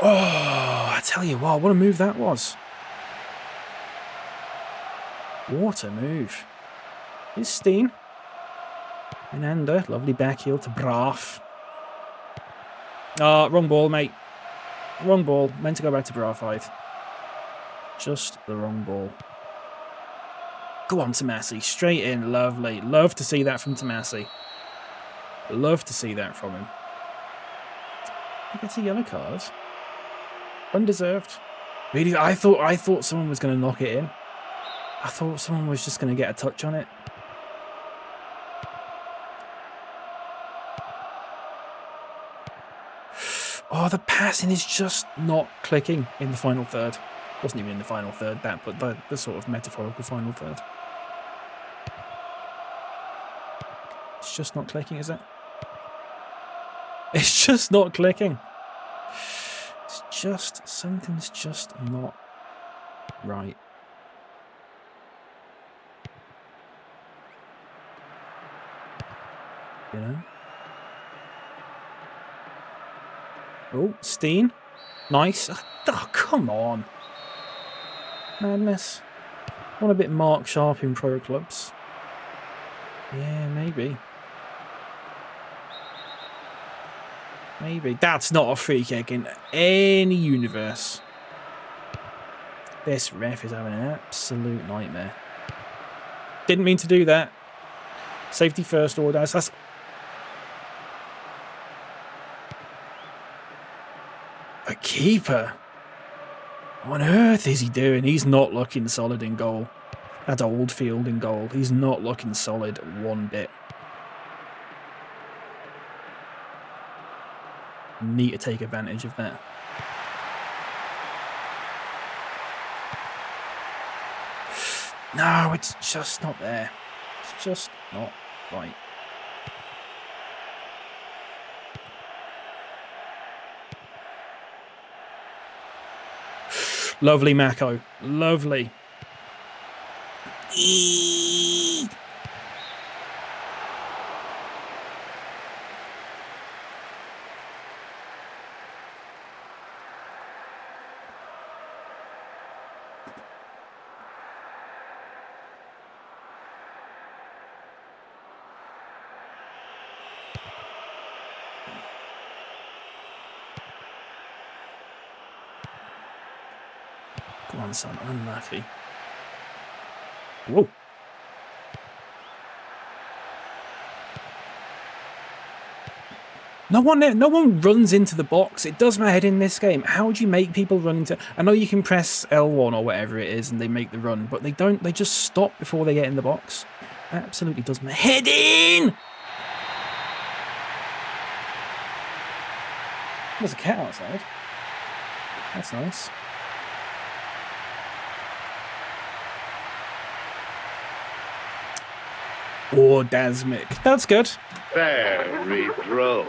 Oh, I tell you what a move that was. What a move. Here's Steen. Inanda, lovely back heel to Braaf. Ah, wrong ball, mate. Wrong ball. Meant to go back to Braafheid. Just the wrong ball. Go on, Tomasi. Straight in. Lovely. Love to see that from Tomasi. Love to see that from him. He gets a yellow card. Undeserved. Really, I thought someone was going to knock it in. I thought someone was just going to get a touch on it. Oh, the passing is just not clicking in the final third. Wasn't even in the final third, that, but the sort of metaphorical final third. It's just not clicking, is it? It's just not clicking. It's just, something's just not right. You know? Oh, Steen. Nice. Oh, come on. Madness. Want a bit Mark Sharp in pro clubs. Yeah, maybe. Maybe. That's not a free kick in any universe. This ref is having an absolute nightmare. Didn't mean to do that. Safety first order. That's... A keeper? What on earth is he doing? He's not looking solid in goal. That's Oldfield in goal. He's not looking solid one bit. Need to take advantage of that. No, it's just not there. It's just not right. Lovely, Mako. Lovely. Eee! Come on, son. Unlucky. Whoa. No one runs into the box. It does my head in this game. How would you make people run into... I know you can press L1 or whatever it is and they make the run, but they don't. They just stop before they get in the box. Absolutely does my head in! There's a cat outside. That's nice. Or Dasmic. That's good. Very droll.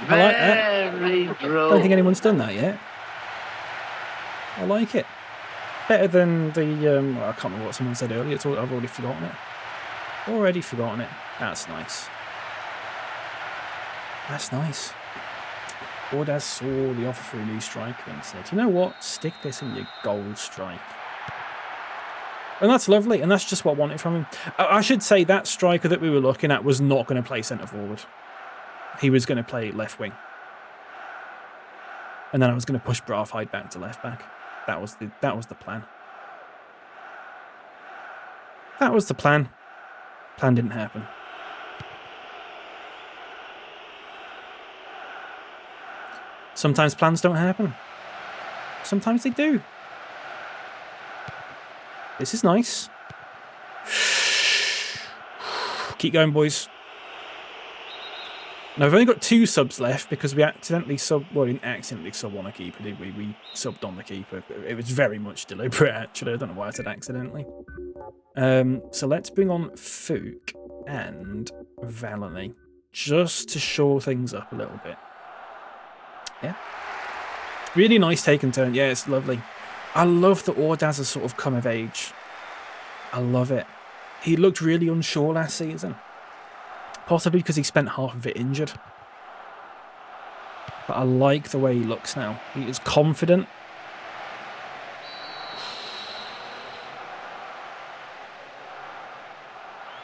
I like that. Very droll. I don't think anyone's done that yet. I like it. Better than the... I can't remember what someone said earlier. I've already forgotten it. Already forgotten it. That's nice. That's nice. Ordaz saw the offer for a new striker and said, you know what? Stick this in your goal strike. And that's lovely, and that's just what I wanted from him. I should say that striker that we were looking at was not going to play centre forward. He was going to play left wing. And then I was going to push Braafheid back to left back. That was the plan. That was the plan. Plan didn't happen. Sometimes plans don't happen. Sometimes they do. This is nice. Keep going, boys. Now, we've only got 2 subs left because we accidentally well, we didn't accidentally sub on a keeper, did we? We subbed on the keeper. It was very much deliberate, actually. I don't know why I said accidentally. So let's bring on Fook and Valony just to shore things up a little bit. Yeah. Really nice take and turn. Yeah, it's lovely. I love that Ordaz has sort of come of age. I love it. He looked really unsure last season. Possibly because he spent half of it injured. But I like the way he looks now. He is confident.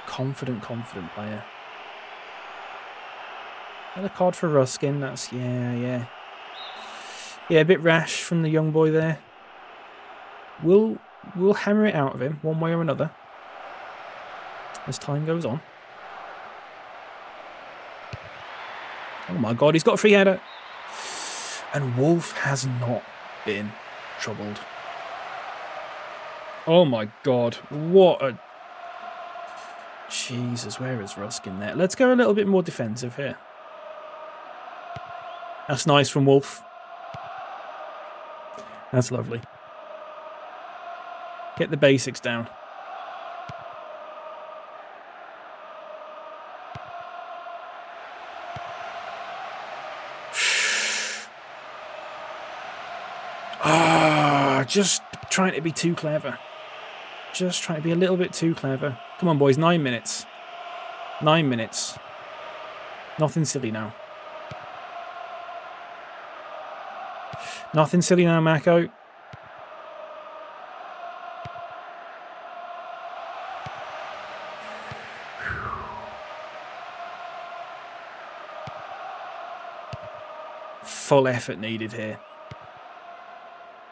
Confident player. Another card for Ruskin. That's, yeah. Yeah, a bit rash from the young boy there. We'll hammer it out of him one way or another as time goes on. Oh my god, he's got a free header. And Wolf has not been troubled. Oh my god, what a... Jesus, where is Ruskin there? Let's go a little bit more defensive here. That's nice from Wolf. That's lovely. Get the basics down. Just trying to be too clever. Just trying to be a little bit too clever. Come on, boys. 9 minutes. 9 minutes. Nothing silly now. Nothing silly now, Mako. Full effort needed here.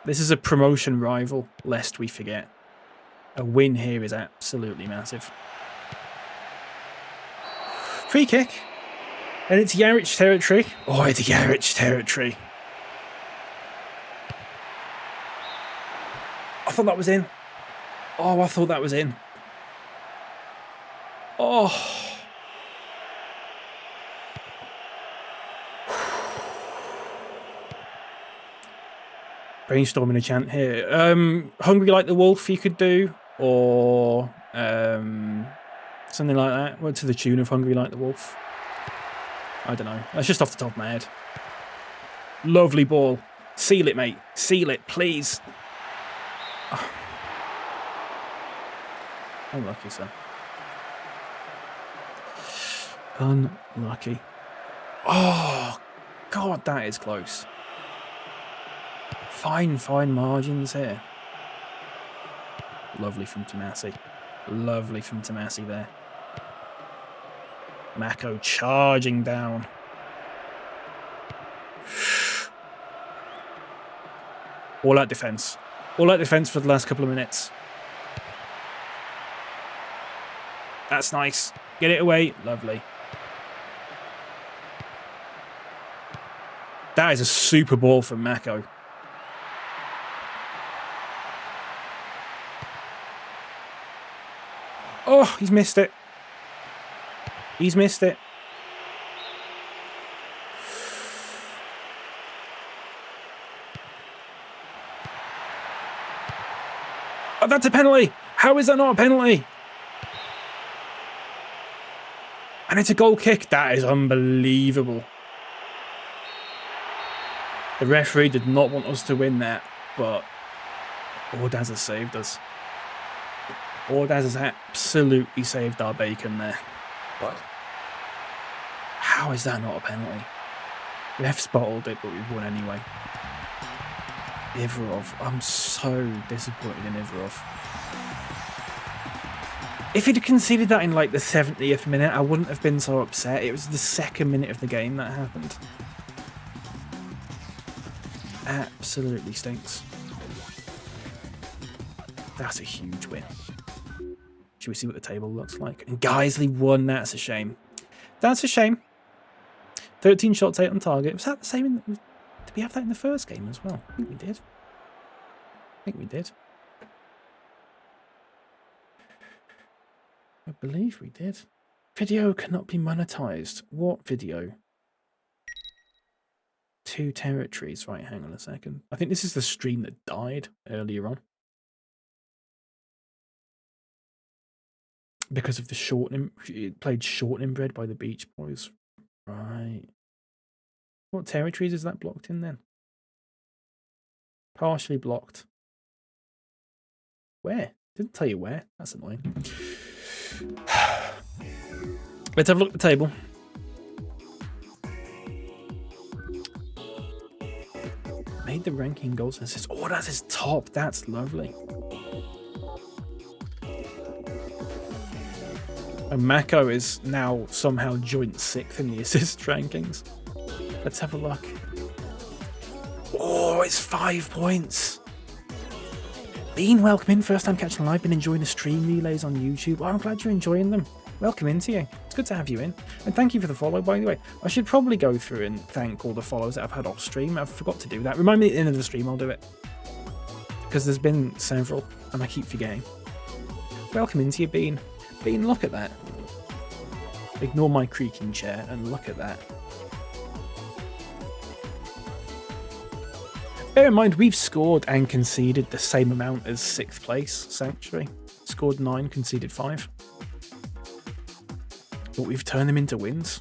This is a promotion rival, lest we forget. A win here is absolutely massive. Free kick. And it's Yarich territory. Oh, it's Yarich territory. I thought that was in. Oh, I thought that was in. Oh. Brainstorming a chant here. Hungry Like the Wolf you could do, or something like that. Well, to the tune of Hungry Like the Wolf. I don't know. That's just off the top of my head. Lovely ball. Seal it, mate. Seal it, please. Oh. Unlucky, sir. Unlucky. Oh, God, that is close. Fine margins here. Lovely from Tomasi. Lovely from Tomasi there. Mako charging down. All out defence. All out defence for the last couple of minutes. That's nice. Get it away. Lovely. That is a super ball from Mako. Oh, he's missed it. He's missed it. Oh, that's a penalty. How is that not a penalty? And it's a goal kick. That is unbelievable. The referee did not want us to win that, but Ordaz has saved us. Ordaz has absolutely saved our bacon there. What? How is that not a penalty? Ref spotted it, but we've won anyway. Ivarov. I'm so disappointed in Ivarov. If he'd conceded that in like the 70th minute, I wouldn't have been so upset. It was the second minute of the game that happened. Absolutely stinks. That's a huge win. Should we see what the table looks like? And Geisley won. That's a shame. That's a shame. 13 shots, 8 on target. Was that the same in Did we have that in the first game as well? I think we did. I believe we did. Video cannot be monetized. What video? 2 territories. Right, hang on a second. I think this is the stream that died earlier on. Because of the shortening. It played Shortening Bread by the Beach Boys. Right. What territories is that blocked in then? Partially blocked. Where? Didn't tell you where. That's annoying. Let's have a look at the table. Made the ranking goals and assists. Oh, that's his top. That's lovely. And Mako is now somehow joint 6th in the assist rankings. Let's have a look. Oh, it's 5 points. Bean, welcome in. First time catching live. Been enjoying the stream relays on YouTube. Oh, I'm glad you're enjoying them. Welcome into you. It's good to have you in. And thank you for the follow, by the way. I should probably go through and thank all the follows that I've had off stream. I forgot to do that. Remind me at the end of the stream, I'll do it. Because there's been several, and I keep forgetting. Welcome into you, Bean. Bean, look at that. Ignore my creaking chair and look at that. Bear in mind, we've scored and conceded the same amount as 6th place, Sanctuary. Scored 9, conceded 5. But we've turned them into wins.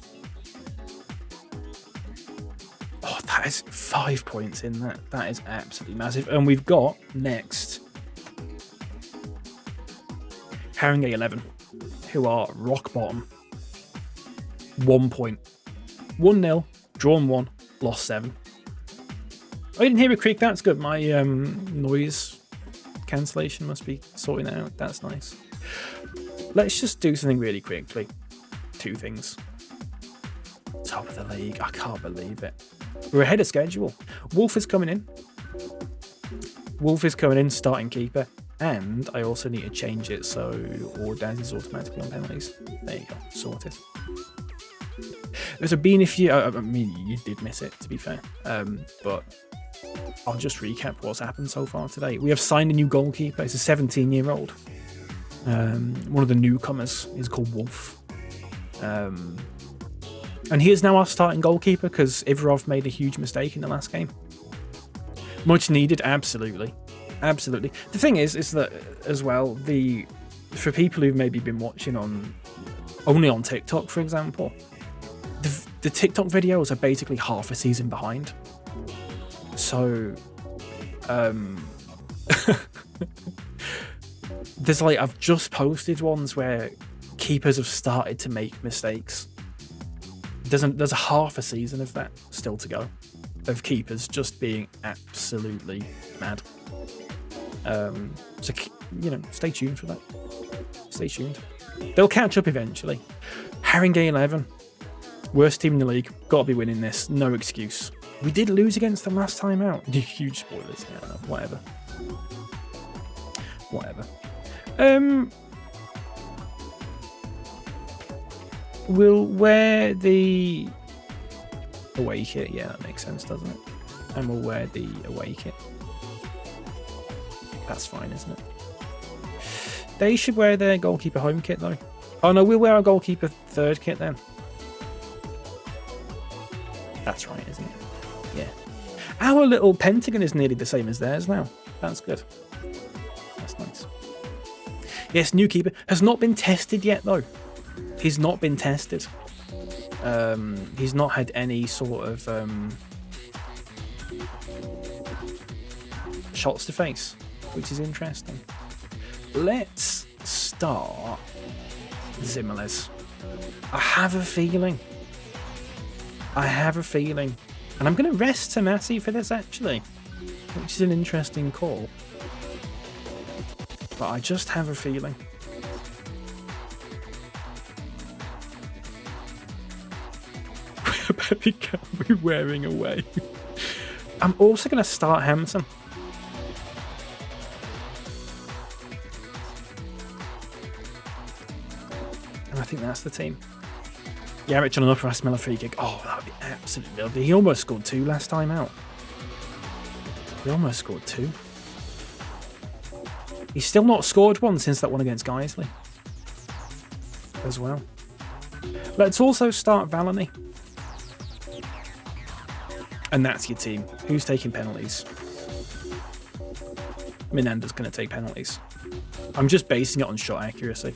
Oh, that is 5 points in that. That is absolutely massive. And we've got, next, Haringey 11, who are rock bottom. 1 point. 1-0, drawn 1, lost 7. I didn't hear a creak. That's good. My noise cancellation must be sorting out. That's nice. Let's just do something really quickly. 2 things. Top of the league. I can't believe it. We're ahead of schedule. Wolf is coming in. Starting keeper. And I also need to change it so Ordaz is automatically on penalties. There you go. Sorted. There's a Bean if you... I mean, you did miss it, to be fair. But I'll just recap what's happened so far today. We have signed a new goalkeeper. It's a 17-year-old. One of the newcomers is called Wolf. And he is now our starting goalkeeper because Ivarov made a huge mistake in the last game. Much needed, absolutely. Absolutely. The thing is that as well, for people who've maybe been watching only on TikTok, for example, the TikTok videos are basically half a season behind. So, there's I've just posted ones where keepers have started to make mistakes. There's a half a season of that still to go, of keepers just being absolutely mad. So, stay tuned for that. Stay tuned. They'll catch up eventually. Haringey 11, worst team in the league. Got to be winning this. No excuse. We did lose against them last time out. Huge spoilers. Yeah, no, whatever. We'll wear the away kit. Yeah, that makes sense, doesn't it? And we'll wear the away kit. That's fine, isn't it? They should wear their goalkeeper home kit, though. Oh, no, we'll wear our goalkeeper third kit, then. That's right, isn't it? Yeah. Our little pentagon is nearly the same as theirs now. That's good. That's nice. Yes, new keeper. Has not been tested yet, though. He's not been tested. He's not had any sort of shots to face, which is interesting. Let's start Zimmerles. I have a feeling. And I'm going to rest Tomasi for this, actually, which is an interesting call. But I just have a feeling. BapyCal be wearing away. I'm also going to start Hampton. And I think that's the team. Yarich on an upper, I smell a free kick. Oh, that would be absolutely lovely. He almost scored 2 last time out. He almost scored 2. He's still not scored one since that one against Guiseley as well. Let's also start Valony. And that's your team. Who's taking penalties? Menander's going to take penalties. I'm just basing it on shot accuracy.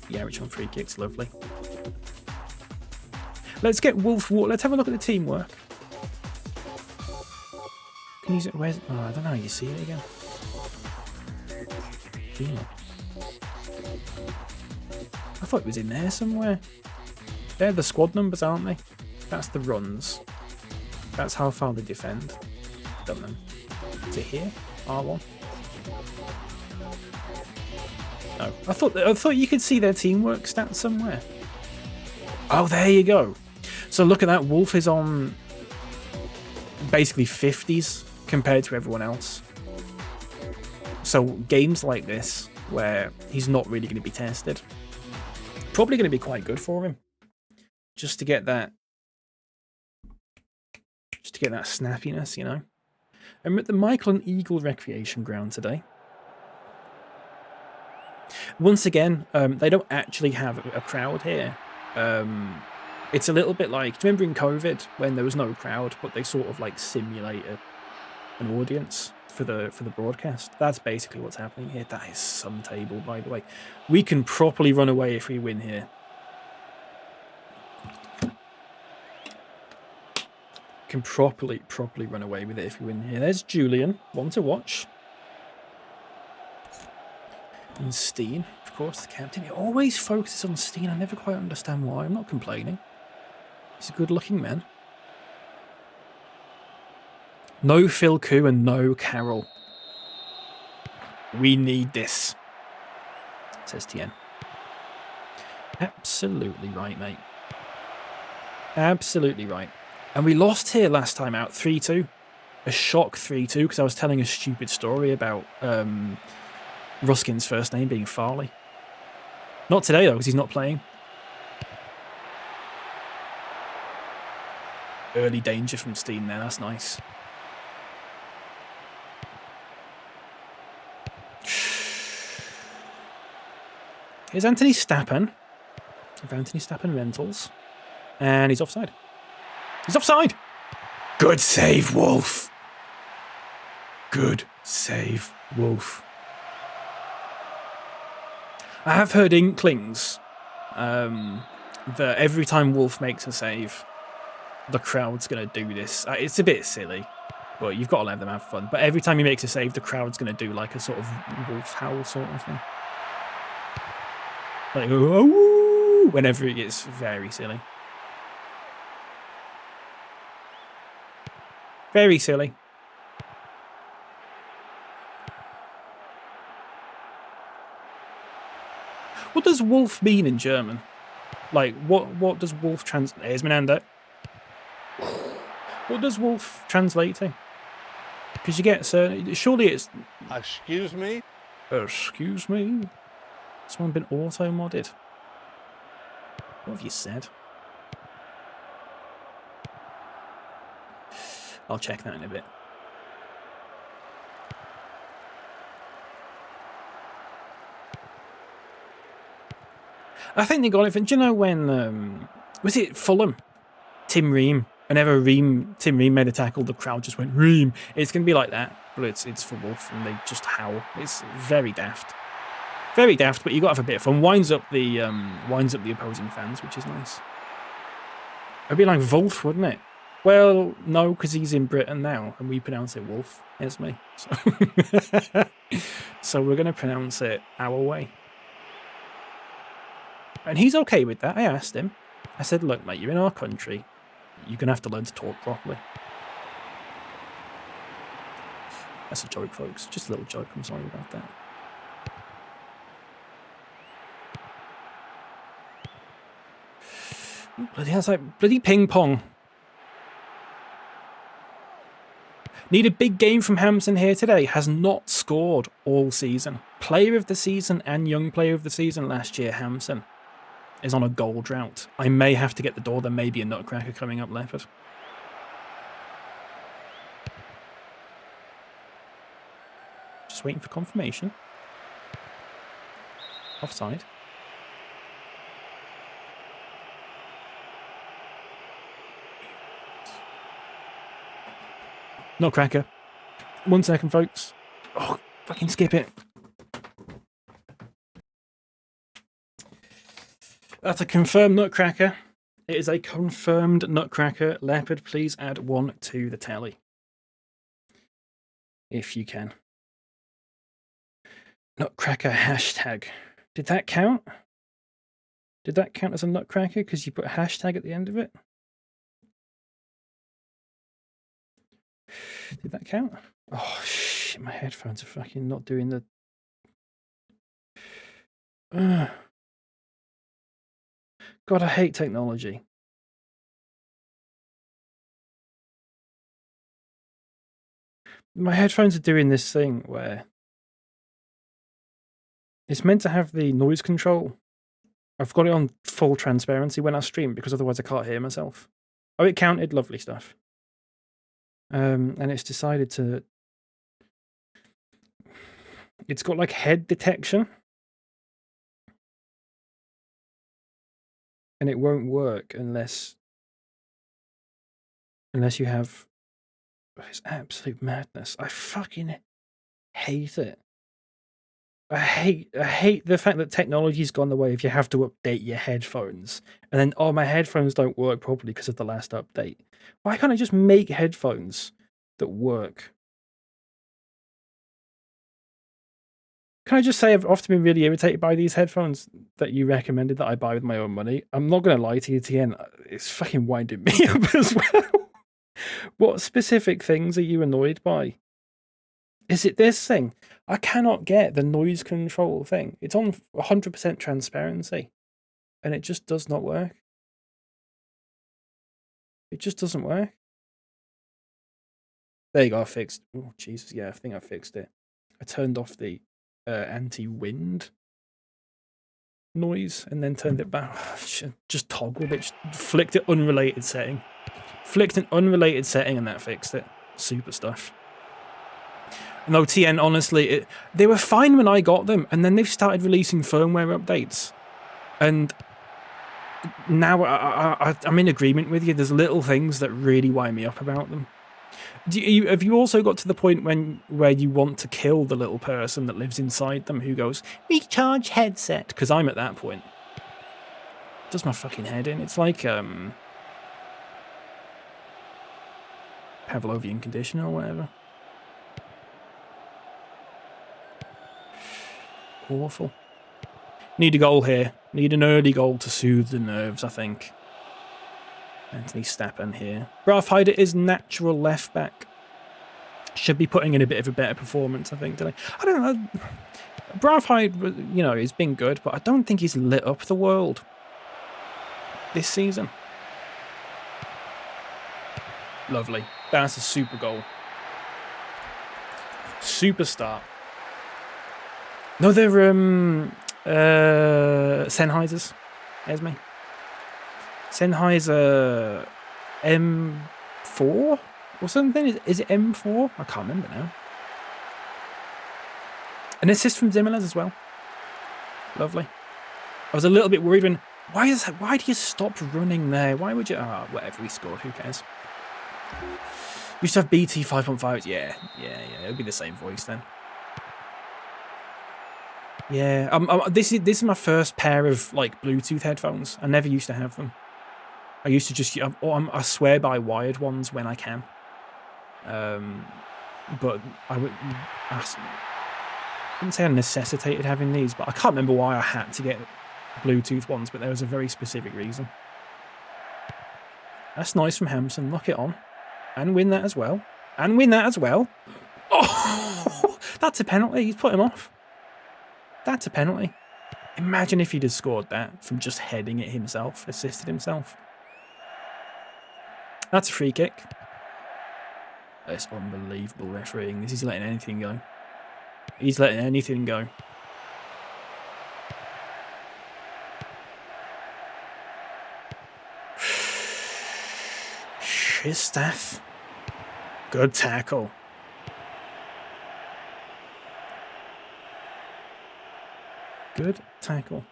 Yeah, which on free kicks, lovely. Let's get Wolf. Let's have a look at the teamwork. Can you use it? Where's? Oh, I don't know how you see it again. Yeah. I thought it was in there somewhere. They're the squad numbers, aren't they? That's the runs. That's how far they defend. Don't know. Is it here? R1. No, I thought you could see their teamwork stats somewhere. Oh, there you go. So look at that. Wolf is on basically 50s compared to everyone else. So games like this, where he's not really going to be tested, probably going to be quite good for him. Just to get that snappiness, you know. I'm at the Michael and Eagle Recreation Ground today. Once again, they don't actually have a crowd here. It's a little bit like, do you remember in COVID when there was no crowd, but they sort of like simulated an audience for the broadcast? That's basically what's happening here. That is some table, by the way. We can properly run away if we win here. Can properly run away with it if we win here. There's Julian, one to watch. And Steen, of course, the captain. He always focuses on Steen. I never quite understand why. I'm not complaining. He's a good-looking man. No Phil Koo and no Carroll. We need this, says Tien. Absolutely right, mate. Absolutely right. And we lost here last time out, 3-2. A shock 3-2, because I was telling a stupid story about Ruskin's first name being Farley. Not today, though, because he's not playing. Early danger from Steen there, that's nice. Here's Anthony Stappen. Of Anthony Stappen Rentals. And he's offside. He's offside! Good save, Wolf. Good save, Wolf. I have heard inklings that every time Wolf makes a save, the crowd's going to do this. It's a bit silly, but you've got to let them have fun. But every time he makes a save, the crowd's going to do like a sort of wolf howl sort of thing. Like, oh, whenever it gets very silly. Very silly. What does wolf mean in German? Like, what does wolf translate? There's Menander. What does wolf translate to? Because you get certain... Surely it's... Excuse me? Excuse me? Someone been auto-modded? What have you said? I'll check that in a bit. I think they got it. Do you know when... was it Fulham? Tim Ream. Whenever Tim Ream made a tackle, the crowd just went, Ream. It's going to be like that, but it's for Wolf, and they just howl. It's very daft. Very daft, but you got to have a bit of fun. Winds up the opposing fans, which is nice. It'd be like Wolf, wouldn't it? Well, no, because he's in Britain now, and we pronounce it Wolf. Here's me. So, so we're going to pronounce it our way. And he's okay with that. I asked him. I said, look, mate, you're in our country. You're going to have to learn to talk properly. That's a joke, folks. Just a little joke. I'm sorry about that. Bloody hell, it's like bloody ping pong. Need a big game from Hampson here today. Has not scored all season. Player of the season and young player of the season last year, Hampson, is on a goal drought. I may have to get the door. There may be a nutcracker coming up, Leopard. Just waiting for confirmation. Offside. Nutcracker. 1 second, folks. Oh, fucking skip it. That's a confirmed Nutcracker. It is a confirmed Nutcracker. Leopard, please add 1 to the tally. If you can. Nutcracker hashtag. Did that count? Did that count as a Nutcracker because you put a hashtag at the end of it? Did that count? Oh, shit, my headphones are fucking not doing the... God, I hate technology. My headphones are doing this thing where it's meant to have the noise control. I've got it on full transparency when I stream because otherwise I can't hear myself. Oh, it counted. Lovely stuff. And it's decided to... It's got like head detection. And it won't work unless you have... It's absolute madness. I fucking hate it. I hate the fact that technology's gone the way if you have to update your headphones. And then, oh, my headphones don't work properly because of the last update. Why can't I just make headphones that work? Can I just say I've often been really irritated by these headphones that you recommended that I buy with my own money. I'm not going to lie to you, TN. It's fucking winding me up as well. What specific things are you annoyed by? Is it this thing? I cannot get the noise control thing. It's on 100% transparency. And it just does not work. It just doesn't work. There you go, I fixed. Oh, Jesus, yeah, I think I fixed it. I turned off the anti-wind noise and then turned it back. Just toggled it, just flicked it unrelated setting. Flicked an unrelated setting and that fixed it. Super stuff. No, TN, honestly, they were fine when I got them, and then they've started releasing firmware updates. And now I'm in agreement with you. There's little things that really wind me up about them. Have you also got to the point where you want to kill the little person that lives inside them who goes, recharge headset? Because I'm at that point. It does my fucking head in. It's like Pavlovian conditioner or whatever. Awful. Need a goal here. Need an early goal to soothe the nerves, I think. Anthony Stappen here. Braafheider is natural left back. Should be putting in a bit of a better performance, I think, today. I don't know. Braafheider, you know, he's been good, but I don't think he's lit up the world this season. Lovely. That's a super goal. Super start. No, they're Sennheisers. There's me. Sennheiser M4 or something? Is it M4? I can't remember now. An assist from Zimmerles as well. Lovely. I was a little bit worried when... Why do you stop running there? Why would you... Oh, whatever, we scored. Who cares? We used to have BT 5.5. Yeah. It'll be the same voice then. Yeah, this is my first pair of like Bluetooth headphones. I never used to have them. I used to just I swear by wired ones when I can. But I wouldn't say I necessitated having these, but I can't remember why I had to get Bluetooth ones. But there was a very specific reason. That's nice from Hampson. Lock it on, and win that as well, Oh, that's a penalty. He's put him off. That's a penalty. Imagine if he'd have scored that from just heading it himself, assisted himself. That's a free kick. That's unbelievable refereeing. This is letting anything go. He's letting anything go. Shistath. Good tackle. Good tackle.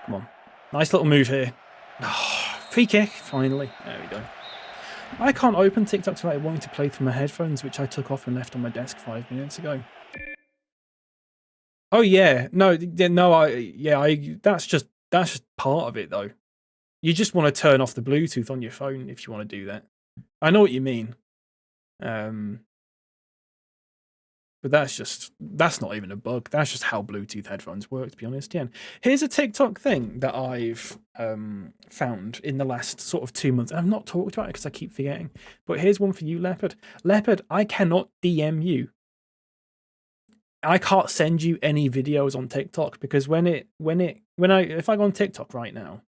Come on. Nice little move here. Oh, free kick, finally. There we go. I can't open TikTok without wanting to play through my headphones, which I took off and left on my desk 5 minutes ago. Oh yeah, no, that's just part of it though. You just want to turn off the Bluetooth on your phone if you want to do that. I know what you mean. But that's not even a bug. That's just how Bluetooth headphones work, to be honest. Yeah. Here's a TikTok thing that I've found in the last sort of 2 months. I've not talked about it because I keep forgetting. But here's one for you, Leopard. Leopard, I cannot DM you. I can't send you any videos on TikTok because if I go on TikTok right now,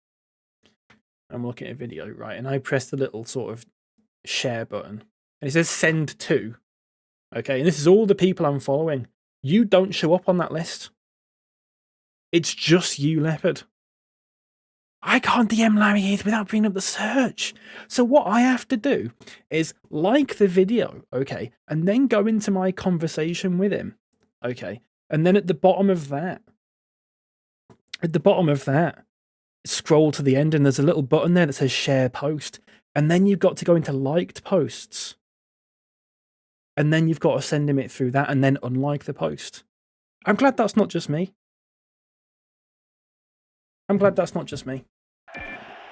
I'm looking at a video, right, and I press the little sort of share button and it says send to. Okay, and this is all the people I'm following. You don't show up on that list. It's just you, Leopard. I can't DM Larry Heath without bringing up the search. So what I have to do is like the video, okay, and then go into my conversation with him, okay, and then at the bottom of that, scroll to the end and there's a little button there that says share post, and then you've got to go into liked posts. And then you've got to send him it through that and then unlike the post. I'm glad that's not just me.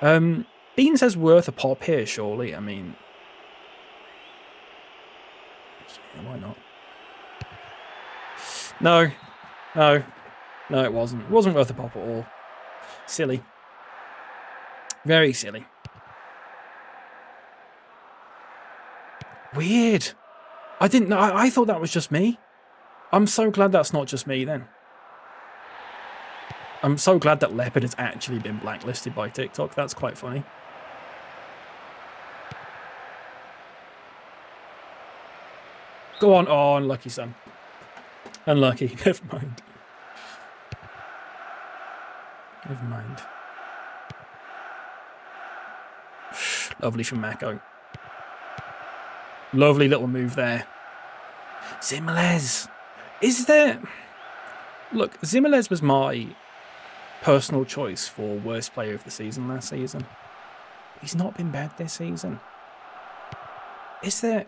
Dean says worth a pop here, surely. I mean, yeah, why not? No, it wasn't. It wasn't worth a pop at all. Silly. Very silly. Weird. I didn't know. I thought that was just me. I'm so glad that's not just me then. I'm so glad that Leopard has actually been blacklisted by TikTok. That's quite funny. Go on. Oh, unlucky, son. Unlucky. Never mind. Never mind. Lovely from Mako. Lovely little move there. Zimmerles. Is there... Look, Zimmerles was my personal choice for worst player of the season last season. He's not been bad this season. Is there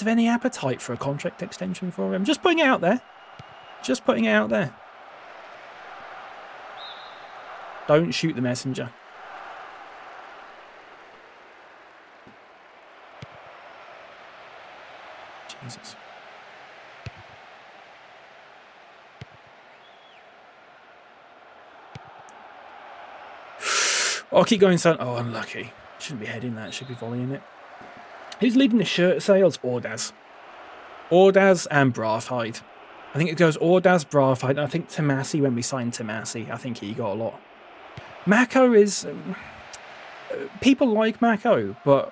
any appetite for a contract extension for him? Just putting it out there. Just putting it out there. Don't shoot the messenger. Jesus. Oh, keep going, son. Oh, unlucky. Shouldn't be heading that. Should be volleying it. Who's leading the shirt sales? Ordaz. Ordaz and Brathide. I think it goes Ordaz, Brathide, and I think Tomasi when we signed Tomasi. I think he got a lot. Mako is... people like Mako, but...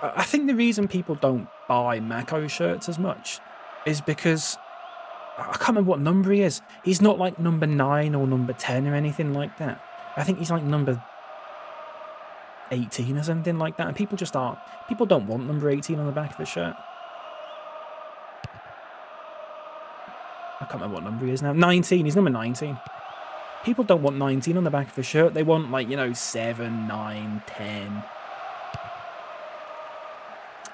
I think the reason people don't buy Mako shirts as much is because... I can't remember what number he is. He's not like number 9 or number 10 or anything like that. I think he's like number 18 or something like that. And people just aren't... People don't want number 18 on the back of the shirt. I can't remember what number he is now. 19. He's number 19. People don't want 19 on the back of the shirt. They want, like, you know, 7, 9, 10...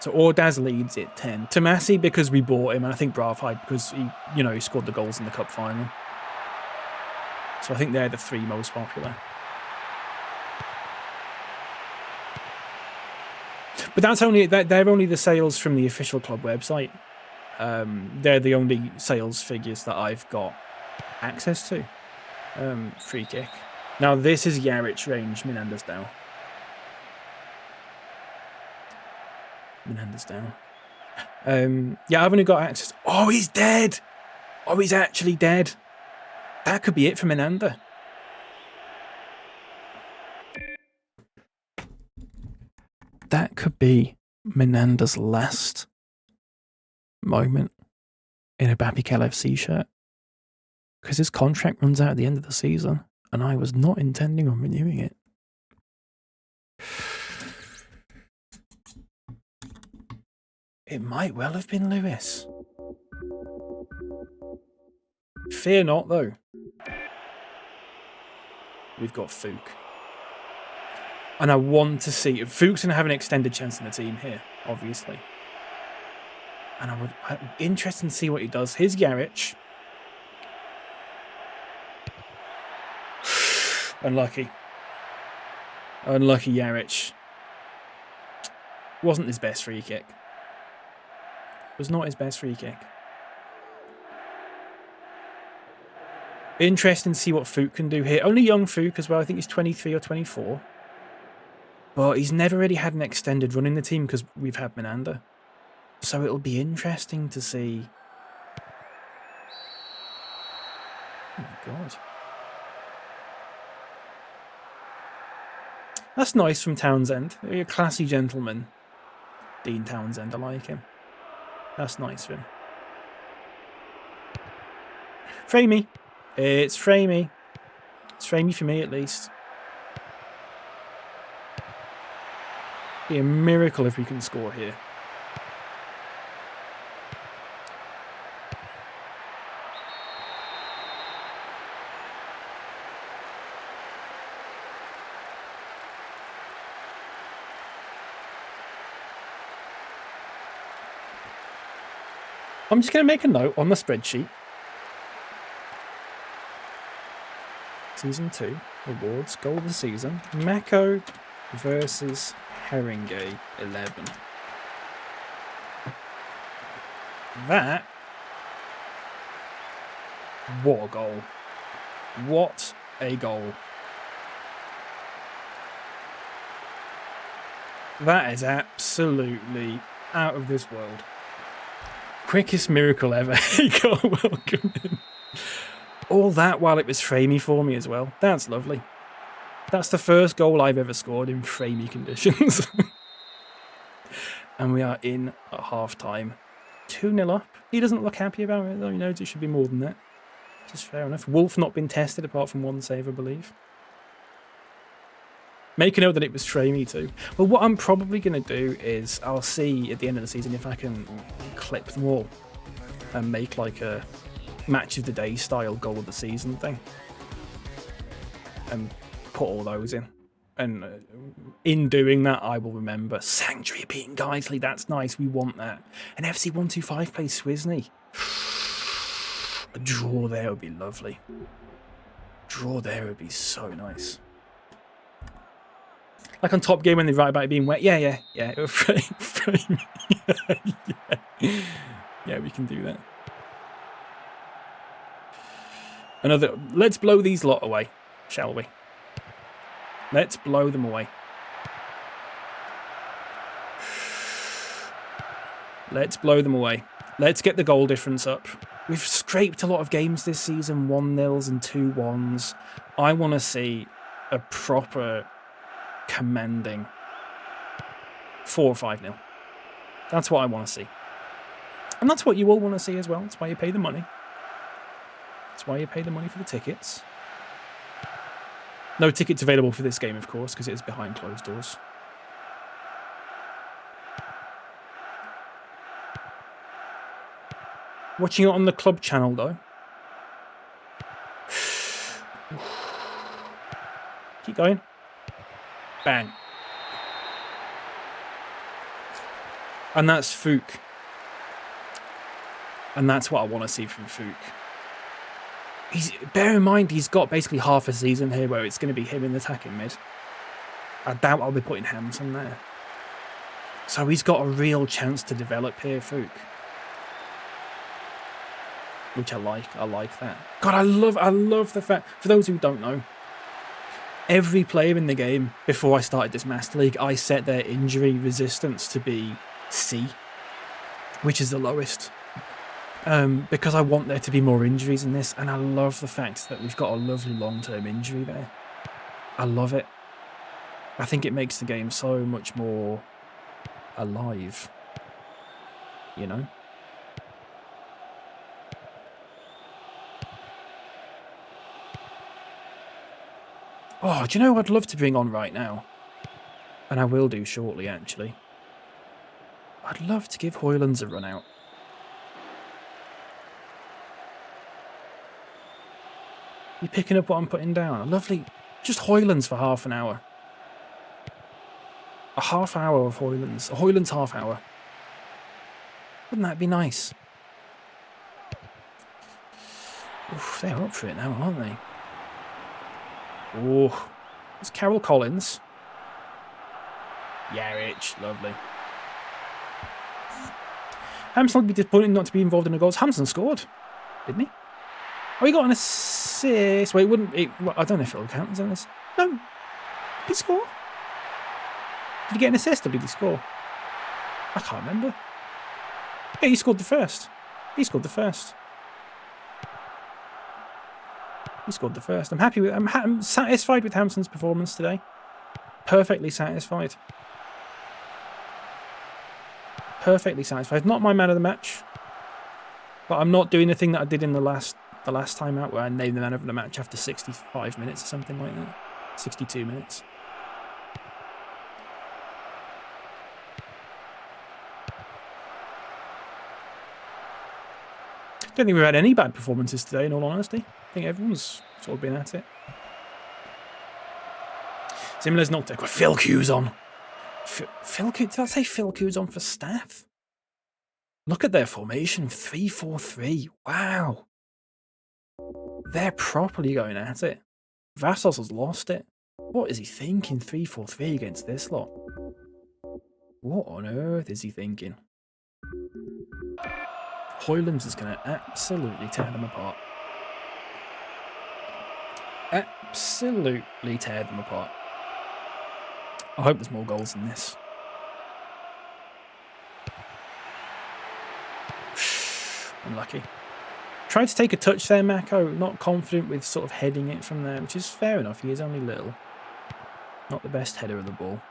So Ordaz leads it 10. Tomasi because we bought him, and I think Brathide because he, you know, he scored the goals in the cup final. So I think they're the 3 most popular. But that's only they're only the sales from the official club website. They're the only sales figures that I've got access to. Free kick. Now this is Yarich range. Menander's down. Menander's down. Yeah, I've only got access. Oh, he's dead. Oh, he's actually dead. That could be it for Menander. That could be Menander's last moment in a BapyCal FC shirt. Because his contract runs out at the end of the season, and I was not intending on renewing it. It might well have been Lewis. Fear not, though. We've got Fook. And I want to see... Fook's going to have an extended chance in the team here, obviously. And I'm interested to see what he does. Here's Yarich. Unlucky. Unlucky Yarich. Wasn't his best free kick. Was not his best free kick. Interesting to see what Fook can do here. Only young Fook as well. I think he's 23 or 24. But he's never really had an extended run in the team because we've had Menanda. So it'll be interesting to see. Oh my God. That's nice from Townsend. A classy gentleman. Dean Townsend, I like him. That's nice of him. Framey. It's Framey. It's Framey for me, at least. Be a miracle if we can score here. I'm just going to make a note on the spreadsheet. Season 2, awards, goal of the season. Mako versus Haringey, 11. That... What a goal. What a goal. That is absolutely out of this world. Quickest miracle ever. He got welcome in. All that while it was framey for me as well. That's lovely. That's the first goal I've ever scored in framey conditions. And we are in at half-time. 2-0 up. He doesn't look happy about it, though. He knows it should be more than that. Just fair enough. Wolf not been tested apart from one save, I believe. Make a note that it was framey too. Well, what I'm probably going to do is I'll see at the end of the season if I can clip them all and make like a match of the day style goal of the season thing and put all those in. And in doing that, I will remember Sanctuary beating Guiseley. That's nice. We want that. And FC 125 plays Swisney. A draw there would be lovely. Draw there would be so nice. Like on Top Game when they write about it being wet. Yeah. Frame. Yeah, we can do that. Another. Let's blow these lot away, shall we? Let's blow them away. Let's blow them away. Let's get the goal difference up. We've scraped a lot of games this season, 1-0s and 2-1s. I want to see a proper commanding 4 or 5-0. That's what I want to see. And that's what you all want to see as well. That's why you pay the money. That's why you pay the money for the tickets. No tickets available for this game, of course, because it is behind closed doors. Watching it on the club channel, though. Keep going. Bang. And that's Fook. And that's what I want to see from Fook. Bear in mind, he's got basically half a season here where it's going to be him in the attacking mid. I doubt I'll be putting Hamson there. So he's got a real chance to develop here, Fook. Which I like. I like that. God, I love the fact... For those who don't know, every player in the game, before I started this Master League, I set their injury resistance to be C, which is the lowest. Because I want there to be more injuries in this, and I love the fact that we've got a lovely long-term injury there. I love it. I think it makes the game so much more alive, you know? Oh, do you know what I'd love to bring on right now? And I will do shortly, actually. I'd love to give Hoylands a run out. You picking up what I'm putting down? A lovely... Just Hoylands for half an hour. A half hour of Hoylands. A Hoylands half hour. Wouldn't that be nice? Oof, they're up for it now, aren't they? Oh, it's Carol Collins. Yarich, lovely. Hampson would be disappointed not to be involved in the goals. Hampson scored, didn't he? Oh, he got an assist. Wait, wouldn't it? Well, I don't know if it'll count as an assist. No, did he score? Did he get an assist or did he score? I can't remember. Yeah, he scored the first. He scored the first. He scored the first. I'm happy with. I'm satisfied with Hampson's performance today. Perfectly satisfied. Perfectly satisfied. Not my man of the match, but I'm not doing the thing that I did in the last time out, where I named the man of the match after 65 minutes or something like that. 62 minutes. Don't think we've had any bad performances today, in all honesty. I think everyone's sort of been at it. Simler's not got Phil Q's on. Phil Q, did I say Phil Q's on for staff? Look at their formation, 3-4-3. Wow. They're properly going at it. Vassos has lost it. What is he thinking, 3-4-3 against this lot? What on earth is he thinking? Hoylands is going to absolutely tear them apart. Absolutely tear them apart. I hope there's more goals than this. Unlucky. Tried to take a touch there, Mako. Not confident with sort of heading it from there, which is fair enough. He is only little. Not the best header of the ball.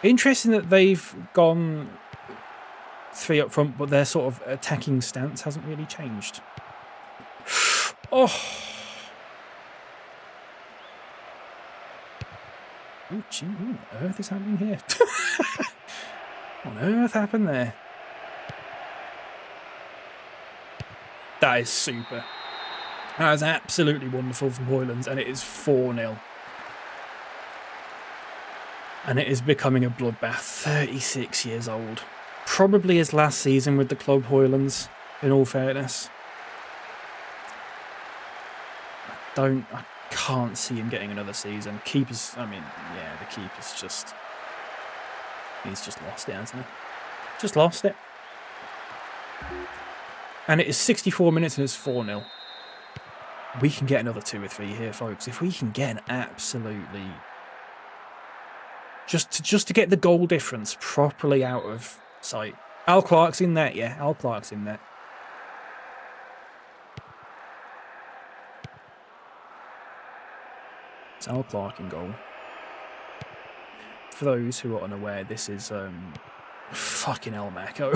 Interesting that they've gone 3 up front, but their sort of attacking stance hasn't really changed. Oh. Oh, gee, what on earth is happening here? What on earth happened there? That is super. That is absolutely wonderful from Hoylands, and it is 4-0. And it is becoming a bloodbath. 36 years old. Probably his last season with the club, Hoylands, in all fairness. I can't see him getting another season. Keeper's, I mean, yeah, the keeper's just... He's just lost it, hasn't he? Just lost it. And it is 64 minutes and it's 4-0. We can get another 2 or 3 here, folks. If we can get an absolutely... Just to get the goal difference properly out of sight. Al Clark's in there, yeah. Al Clark's in there. It's Al Clark in goal. For those who are unaware, this is fucking El Mako.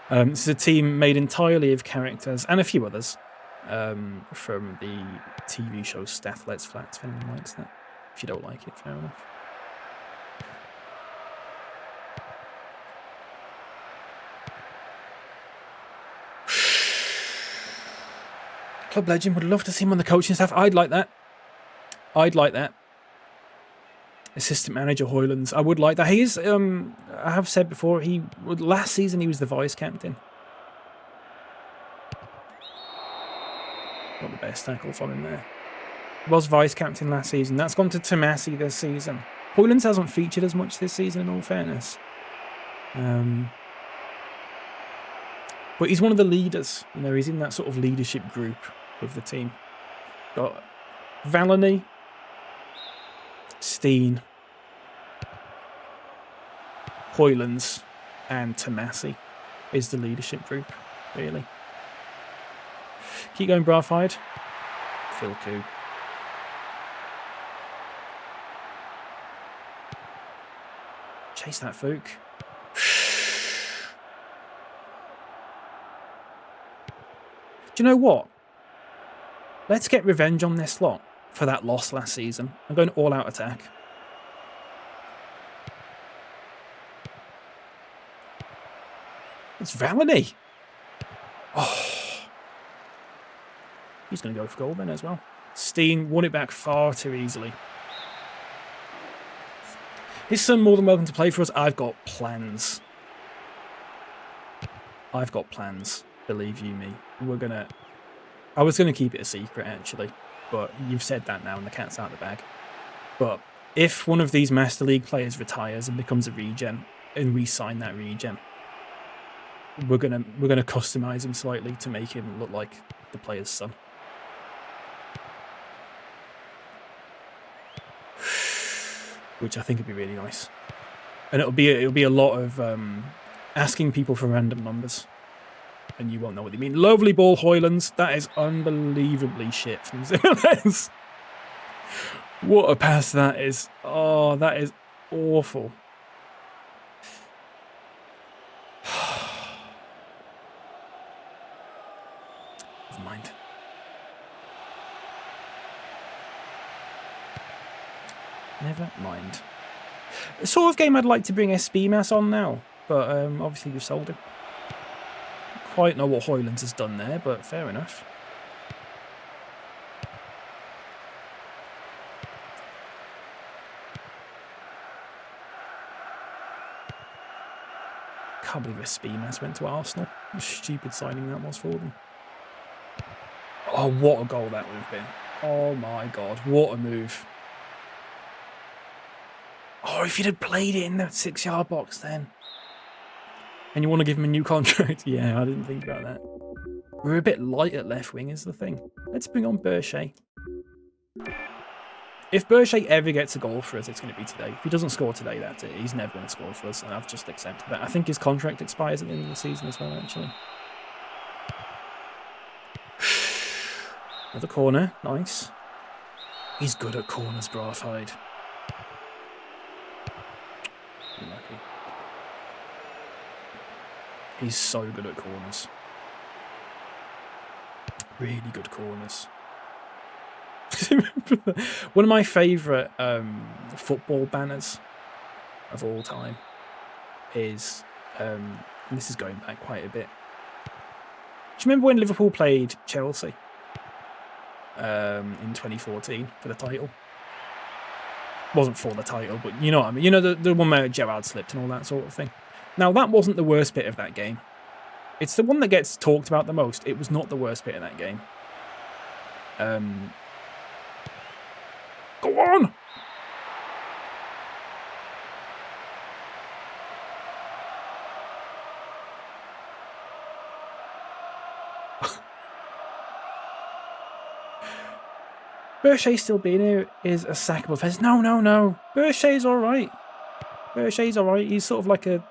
This is a team made entirely of characters and a few others from the TV show Stath Let's Flats, if anyone likes that. If you don't like it, fair enough. Club legend, would love to see him on the coaching staff. I'd like that. I'd like that. Assistant manager Hoylands. I would like that. He is, I have said before, last season he was the vice captain. Not the best tackle from him there. Was vice captain last season. That's gone to Tomasi this season. Hoylands hasn't featured as much this season, in all fairness. But he's one of the leaders. You know, he's in that sort of leadership group of the team. Got Valany, Steen, Hoylands, and Tomasi is the leadership group, really. Keep going, Brafide. Phil Koo. Chase that, Fook. Do you know what? Let's get revenge on this lot for that loss last season. I'm going all-out attack. It's Valany. Oh. He's going to go for goal then as well. Steen won it back far too easily. His son more than welcome to play for us. I've got plans. I've got plans. Believe you me. I was gonna keep it a secret actually, but you've said that now and the cat's out of the bag. But if one of these Master League players retires and becomes a regen, and we sign that regen, we're gonna customize him slightly to make him look like the player's son. Which I think would be really nice, and it'll be a lot of asking people for random numbers, and you won't know what they mean. Lovely ball, Hoylands. That is unbelievably shit from Zimmerlens. What a pass that is! Oh, that is awful. Never mind. Never mind. The sort of game I'd like to bring SB Mass on now, but obviously we've sold him. Don't quite know what Hoylands has done there, but fair enough. Can't believe SB Mass went to Arsenal. What a stupid signing that was for them. Oh, what a goal that would have been. Oh my god, what a move. Oh, if you'd have played it in the 6-yard box then. And you want to give him a new contract? Yeah, I didn't think about that. We're a bit light at left wing is the thing. Let's bring on Berche. If Berche ever gets a goal for us, it's going to be today. If he doesn't score today, that's it. He's never going to score for us, and I've just accepted that. I think his contract expires at the end of the season as well, actually. Another corner. Nice. He's good at corners, Brathide. Lucky. He's so good at corners. Really good corners. One of my favourite football banners of all time is, and this is going back quite a bit. Do you remember when Liverpool played Chelsea in 2014 for the title? Wasn't for the title, but you know what I mean. You know, the one where Gerrard slipped and all that sort of thing. Now, that wasn't the worst bit of that game. It's the one that gets talked about the most. It was not the worst bit of that game. Go on! Berche still being here is a sackable offence. No, no, no. Berche's alright. Berche's alright. He's sort of like a...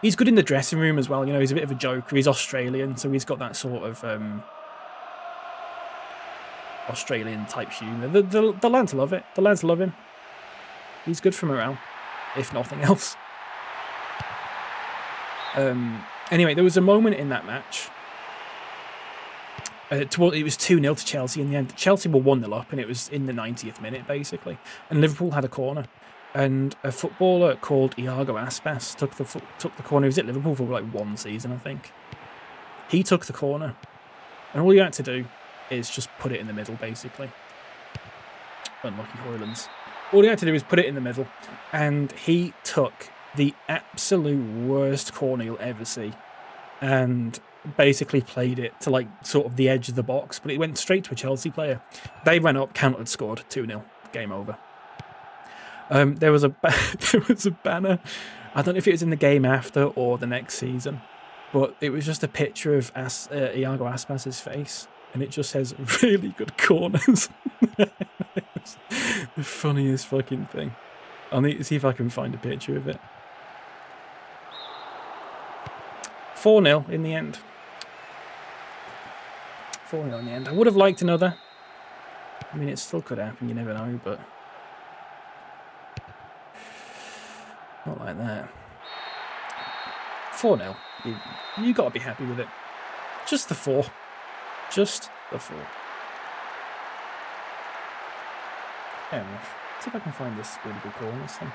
He's good in the dressing room as well. You know, he's a bit of a joker. He's Australian, so he's got that sort of Australian type humour. The lads love it. The lads love him. He's good for morale, if nothing else. Anyway, there was a moment in that match. It was 2-0 to Chelsea in the end. Chelsea were 1-0 up, and it was in the 90th minute, basically. And Liverpool had a corner. And a footballer called Iago Aspas took the corner. He was at Liverpool for like 1 season, I think. He took the corner. And all you had to do is just put it in the middle, basically. Unlucky Hoylands. All you had to do is put it in the middle. And he took the absolute worst corner you'll ever see. And basically played it to like sort of the edge of the box. But it went straight to a Chelsea player. They went up, countered, scored. 2-0. Game over. There was a banner. I don't know if it was in the game after or the next season, but it was just a picture of Iago Aspas's face, and it just says "really good corners." It's the funniest fucking thing. I'll need to see if I can find a picture of it. 4-0 in the end. 4-0 in the end. I would have liked another. I mean, it still could happen. You never know, but. Not like that. 4-0. You got to be happy with it. Just the 4. Just the 4. Fair enough. Let's see if I can find this really good call on this thing.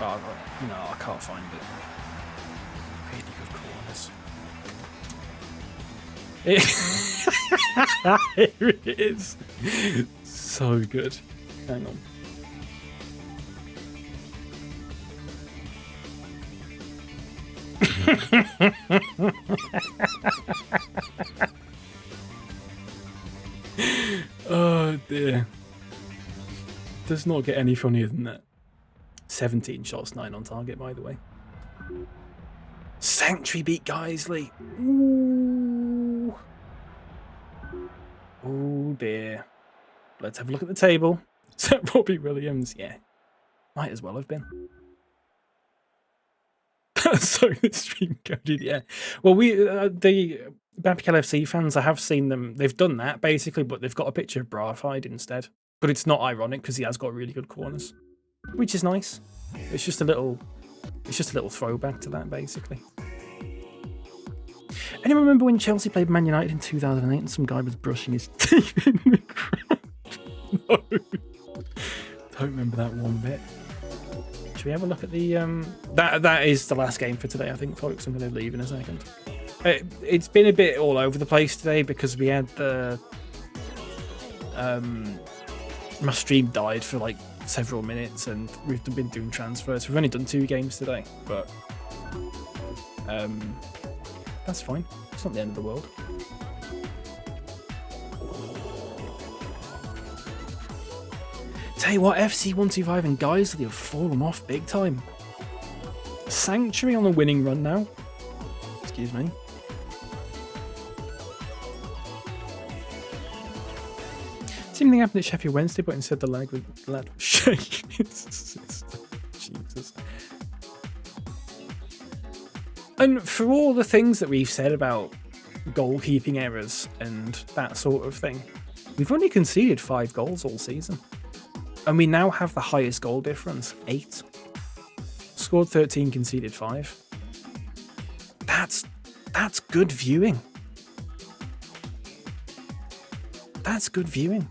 Oh, no, I can't find it. Really good call on this. Here it is. So good. Hang on. Oh dear. Does not get any funnier than that. 17 shots, 9 on target, by the way. Sanctuary beat Geisley. Ooh. Oh dear. Let's have a look at the table. Is that Robbie Williams? Yeah. Might as well have been. So the stream coded, yeah. Well, the BapyCal FC fans, I have seen them. They've done that basically, but they've got a picture of Brafide instead. But it's not ironic because he has got really good corners, which is nice. It's just a little throwback to that, basically. Anyone remember when Chelsea played Man United in 2008 and some guy was brushing his teeth in the crowd? No, don't remember that one bit. Should we have a look at the that is the last game for today, I think, folks. I'm going to leave in a second. It's been a bit all over the place today because we had the my stream died for like several minutes and we've been doing transfers. We've only done 2 games today, but that's fine. It's not the end of the world. Tell you what, FC 125 and Geisley have fallen off big time. Sanctuary on a winning run now. Excuse me. Same thing happened at Sheffield Wednesday, but instead the lad was shaking his sister. Jesus. And for all the things that we've said about goalkeeping errors and that sort of thing, we've only conceded 5 goals all season. And we now have the highest goal difference, 8. Scored 13, conceded 5. That's good viewing. That's good viewing.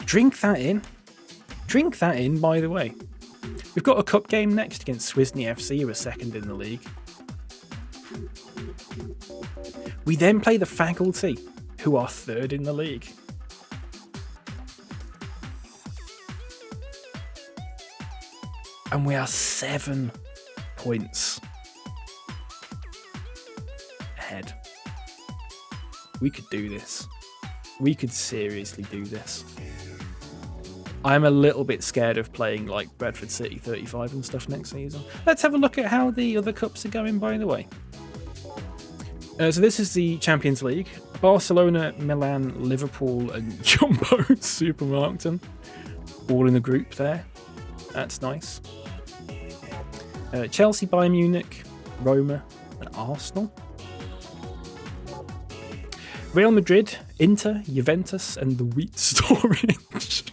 Drink that in. Drink that in, by the way. We've got a cup game next against Swisney FC, who are 2nd in the league. We then play the Faculty, who are 3rd in the league. And we are 7 points ahead. We could do this. We could seriously do this. I'm a little bit scared of playing like Bradford City 35 and stuff next season. Let's have a look at how the other cups are going, by the way. So this is the Champions League. Barcelona, Milan, Liverpool and Jumbo Supermarkton. All in the group there. That's nice. Chelsea, Bayern Munich, Roma and Arsenal. Real Madrid, Inter, Juventus and the Wheat Storage.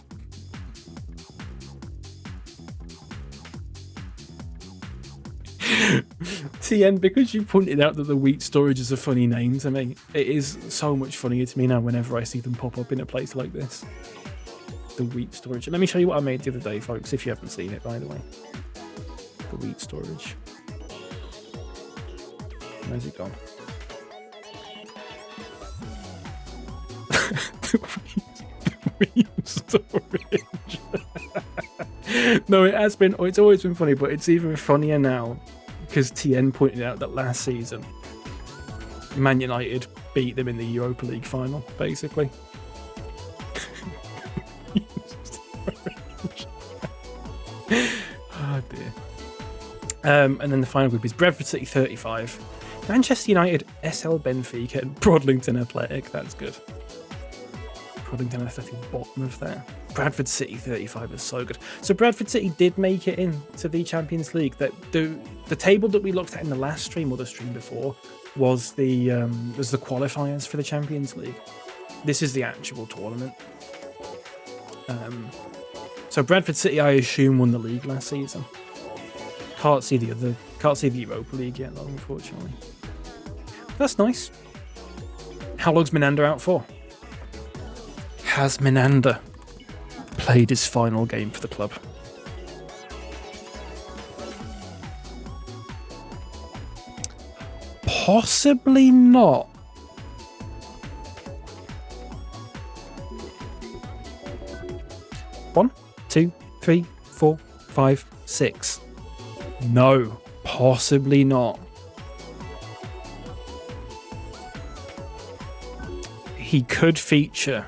TN, because you pointed out that the Wheat Storage is a funny name to me, it is so much funnier to me now whenever I see them pop up in a place like this. The Wheat Storage. Let me show you what I made the other day, folks, if you haven't seen it, by the way. The Wheat Storage. Where's it gone? The wheat storage. No, it has been. It's always been funny, but it's even funnier now because TN pointed out that last season Man United beat them in the Europa League final, basically. Oh dear. And then the final group is Bradford City 35, Manchester United, SL Benfica, and Brodlington Athletic. That's good. Brodlington Athletic, bottom of there. Bradford City 35 is so good. So Bradford City did make it into the Champions League. That the table that we looked at in the last stream or the stream before was the qualifiers for the Champions League. This is the actual tournament. So Bradford City, I assume, won the league last season. Can't see the Europa League yet, though, unfortunately. That's nice. How long's Menander out for? Has Menander played his final game for the club? Possibly not. One, 2, 3, 4, 5, 6. No, possibly not. He could feature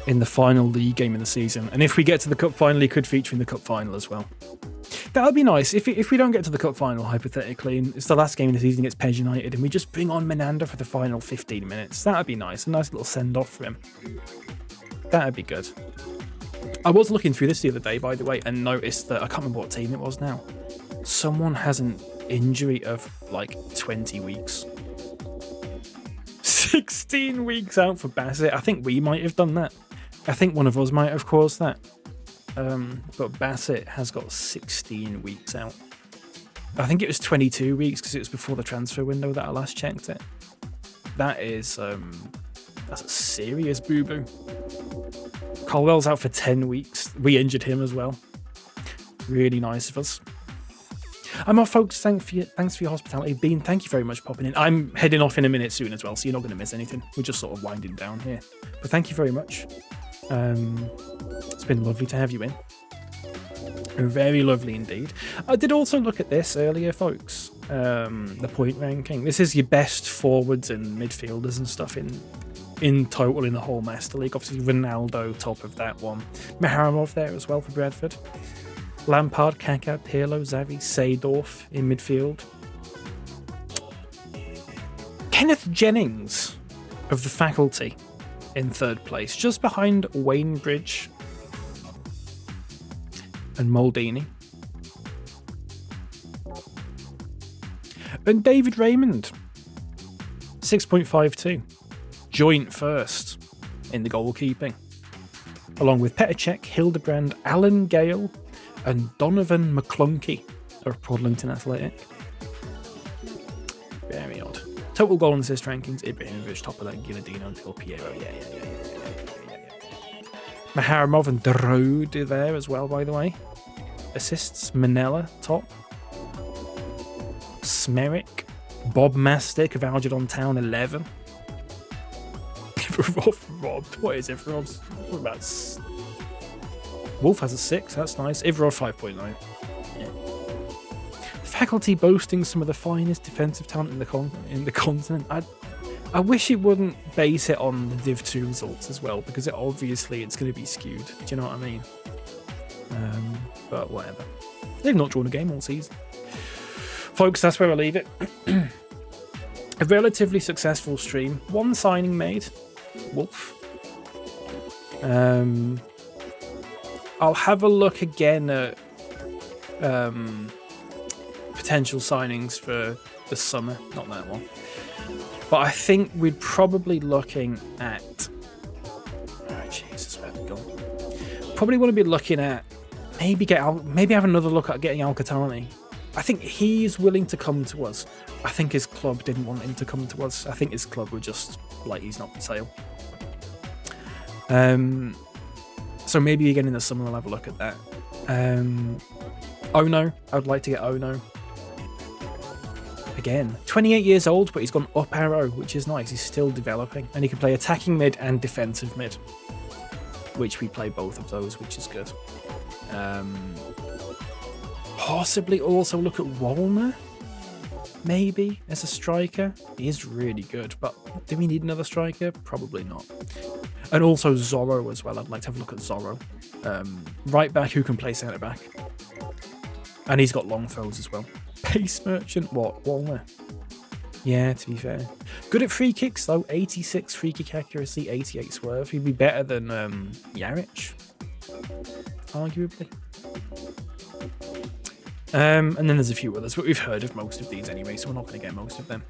in the final league game of the season. And if we get to the cup final, he could feature in the cup final as well. That would be nice. If we don't get to the cup final, hypothetically, and it's the last game of the season against Pez United, and we just bring on Menander for the final 15 minutes, that would be nice. A nice little send-off for him. That would be good. I was looking through this the other day, by the way, and noticed that, I can't remember what team it was now, someone has an injury of like 20 weeks. 16 weeks out for Bassett. I think we might have done that. I think one of us might have caused that. But Bassett has got 16 weeks out. I think it was 22 weeks because it was before the transfer window that I last checked it. That is, that's a serious boo-boo. Colwell's out for 10 weeks. We injured him as well. Really nice of us. I'm off, folks. Thanks for your hospitality. Bean, thank you very much for popping in. I'm heading off in a minute soon as well, so you're not going to miss anything. We're just sort of winding down here. But thank you very much. It's been lovely to have you in. Very lovely indeed. I did also look at this earlier, folks. The point ranking. This is your best forwards and midfielders and stuff in total in the whole Master League. Obviously, Ronaldo top of that one. Maharamov there as well for Bradford. Lampard, Kaká, Pirlo, Xavi, Seedorf in midfield. Kenneth Jennings of the faculty in third place, just behind Wainbridge and Maldini. And David Raymond, 6.52, joint first in the goalkeeping, along with Petr Cech, Hildebrand, Alan Gale, and Donovan McClunky of Prodlington Athletic. Very odd. Total goal and assist rankings, Ibrahimovic top of that, Gilardino, Del Piero, yeah. Maharamov and Drode there as well, by the way. Assists, Manella top. Smerick, Bob Mastic of Algernon Town, 11. Robbed. What is it? What about... Wolf has a 6, that's nice. Ivorov 5.9. Yeah. Faculty boasting some of the finest defensive talent in the continent. I wish it wouldn't base it on the Div 2 results as well, because obviously it's going to be skewed. Do you know what I mean? But whatever. They've not drawn a game all season. Folks, that's where I leave it. A relatively successful stream. One signing made. Wolf. I'll have a look again at potential signings for the summer. Not that one. But I think we'd probably looking at... Oh, Jesus, where have we gone? Probably want to be looking at... Maybe have another look at getting Al-Qahtani. I think he's willing to come to us. I think his club didn't want him to come to us. I think his club were just like, he's not for sale. So maybe again in the summer I'll have a look at that. Ono, I would like to get Ono. Again, 28 years old, but he's gone up arrow, which is nice. He's still developing. And he can play attacking mid and defensive mid, which we play both of those, which is good. Possibly also look at Wallner, maybe, as a striker. He is really good, but do we need another striker? Probably not. And also Zorro as well. I'd like to have a look at Zorro. Right back who can play centre back. And he's got long throws as well. Pace Merchant, what? Wallner. Yeah, to be fair. Good at free kicks though. 86 free kick accuracy, 88 swerve. He'd be better than Jaric, arguably. And then there's a few others, but we've heard of most of these anyway, so we're not going to get most of them.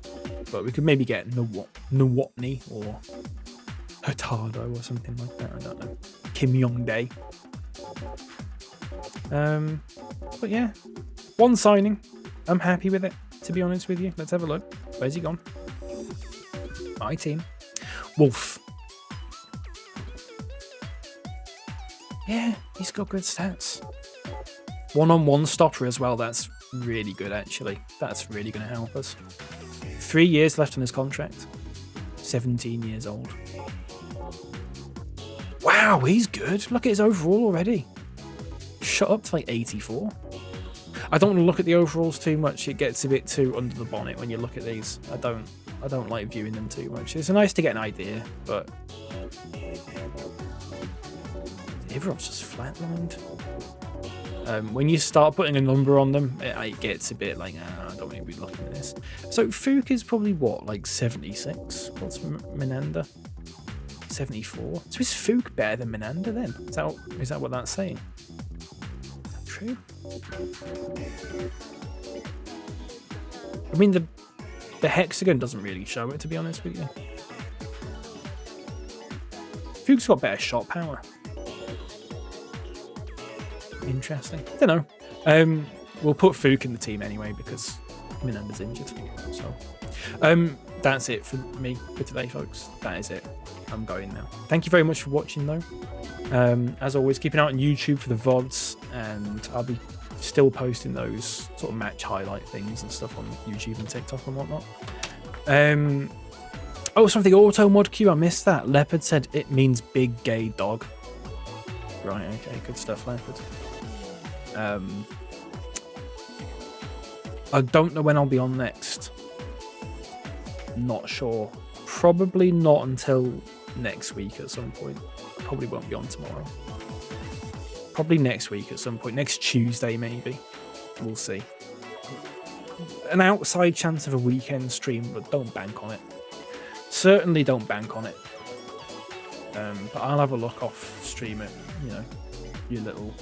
But we could maybe get Nowotny or Hurtado or something like that. I don't know. Kim Yong-dae. But yeah, one signing. I'm happy with it, to be honest with you. Let's have a look. Where's he gone? My team. Wolf. Yeah, he's got good stats. One-on-one stopper as well. That's really good, actually. That's really going to help us. 3 years left on his contract. 17 years old. Wow, he's good. Look at his overall already. Shot up to like 84. I don't want to look at the overalls too much. It gets a bit too under the bonnet when you look at these. I don't like viewing them too much. It's nice to get an idea, but everyone's just flatlined. When you start putting a number on them, it gets a bit like, I don't want to be looking at this. So Fook is probably what, like 76? What's Menander? 74. So is Fook better than Menander then? Is that what that's saying? Is that true? I mean, the hexagon doesn't really show it, to be honest with you. Fook's got better shot power. Interesting. Don't know. We'll put Fook in the team anyway because Menander's injured. So, that's it for me for today, folks. That is it. I'm going now. Thank you very much for watching, though. As always, keep an eye on YouTube for the VODs, and I'll be still posting those sort of match highlight things and stuff on YouTube and TikTok and whatnot. Oh, something auto mod queue. I missed that. Leopard said it means big gay dog. Right. Okay. Good stuff, Leopard. I don't know when I'll be on next. Not sure. Probably not until next week at some point. Probably won't be on tomorrow. Probably next week at some point. Next Tuesday, maybe. We'll see. An outside chance of a weekend stream, but don't bank on it. Certainly don't bank on it. But I'll have a look off stream it. You know, your little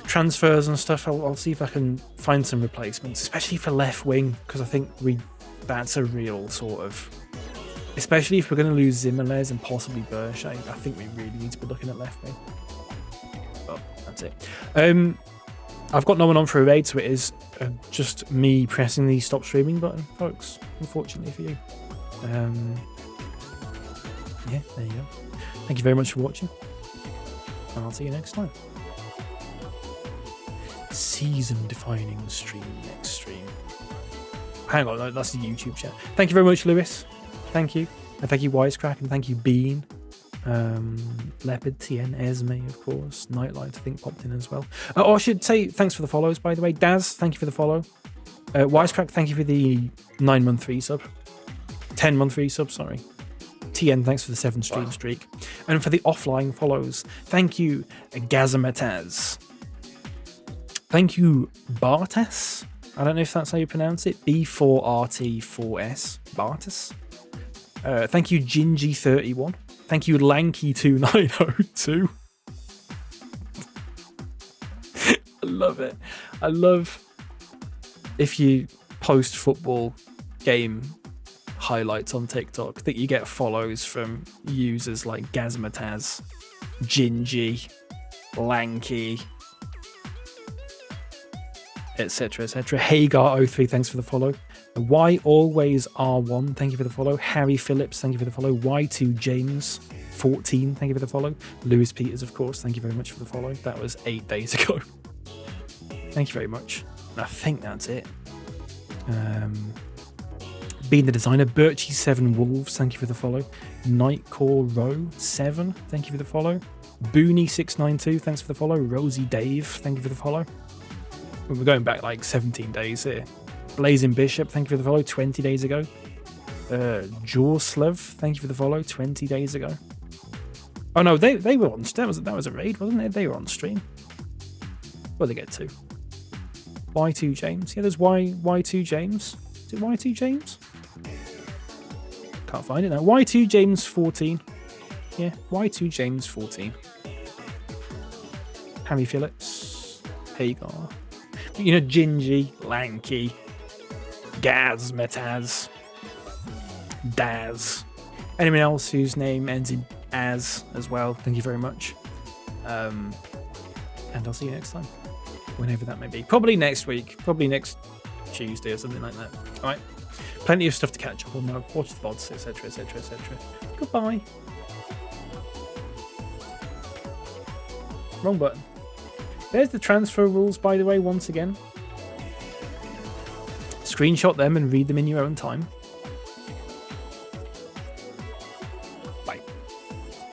transfers and stuff. I'll see if I can find some replacements, especially for left wing, because I think that's a real sort of, especially if we're going to lose Zimmerles and possibly Berche, I think we really need to be looking at left wing. But that's it. I've got no one on for a raid, so it is just me pressing the stop streaming button, folks, unfortunately for you. Yeah, there you go. Thank you very much for watching, and I'll see you next time. Season-defining stream, next stream. Hang on, that's the YouTube chat. Thank you very much, Lewis. Thank you. And thank you, Wisecrack, and thank you, Bean. Leopard, TN, Esme, of course. Nightlight, I think, popped in as well. Oh, I should say thanks for the follows, by the way. Daz, thank you for the follow. Wisecrack, thank you for the 9-month resub. 10-month resub, sorry. TN, thanks for the 7-stream streak. And for the offline follows, thank you, Gazamataz. Thank you, Bartas. I don't know if that's how you pronounce it. B4RT4S. Bartas. Thank you, Gingy31. Thank you, Lanky2902. I love it. I love if you post football game highlights on TikTok that you get follows from users like Gazmataz, Gingy, Lanky, etc, etc. Hagar03, thanks for the follow. Why Always R1, thank you for the follow. Harry Phillips, thank you for the follow. Y2 James 14, thank you for the follow. Lewis Peters, of course, thank you very much for the follow. That was 8 days ago. Thank you very much. I think that's it. Being the designer, Birchie7 Wolves, thank you for the follow. Nightcore Row 7, thank you for the follow. Booney692, thanks for the follow. Rosie Dave, thank you for the follow. We're going back like 17 days here. Blazing Bishop, thank you for the follow, 20 days ago. Jawslav, thank you for the follow, 20 days ago. Oh no, they were on, that was a raid, wasn't it? They were on stream. What'd they get to? Y2 James. Yeah, there's Y2 James. Is it Y2 James? Can't find it now. Y2 James 14. Yeah, Y2 James 14. Hammy Phillips. Hagar. You know, Gingy, Lanky, Gaz, Metaz, Daz, Anyone else whose name ends in as well, thank you very much. And I'll see you next time, whenever that may be. Probably next week, probably next Tuesday or something like that. All right. Plenty of stuff to catch up on now. Watch the VODs, etc., etc., etc. Goodbye. Wrong button. There's the transfer rules, by the way, once again. Screenshot them and read them in your own time.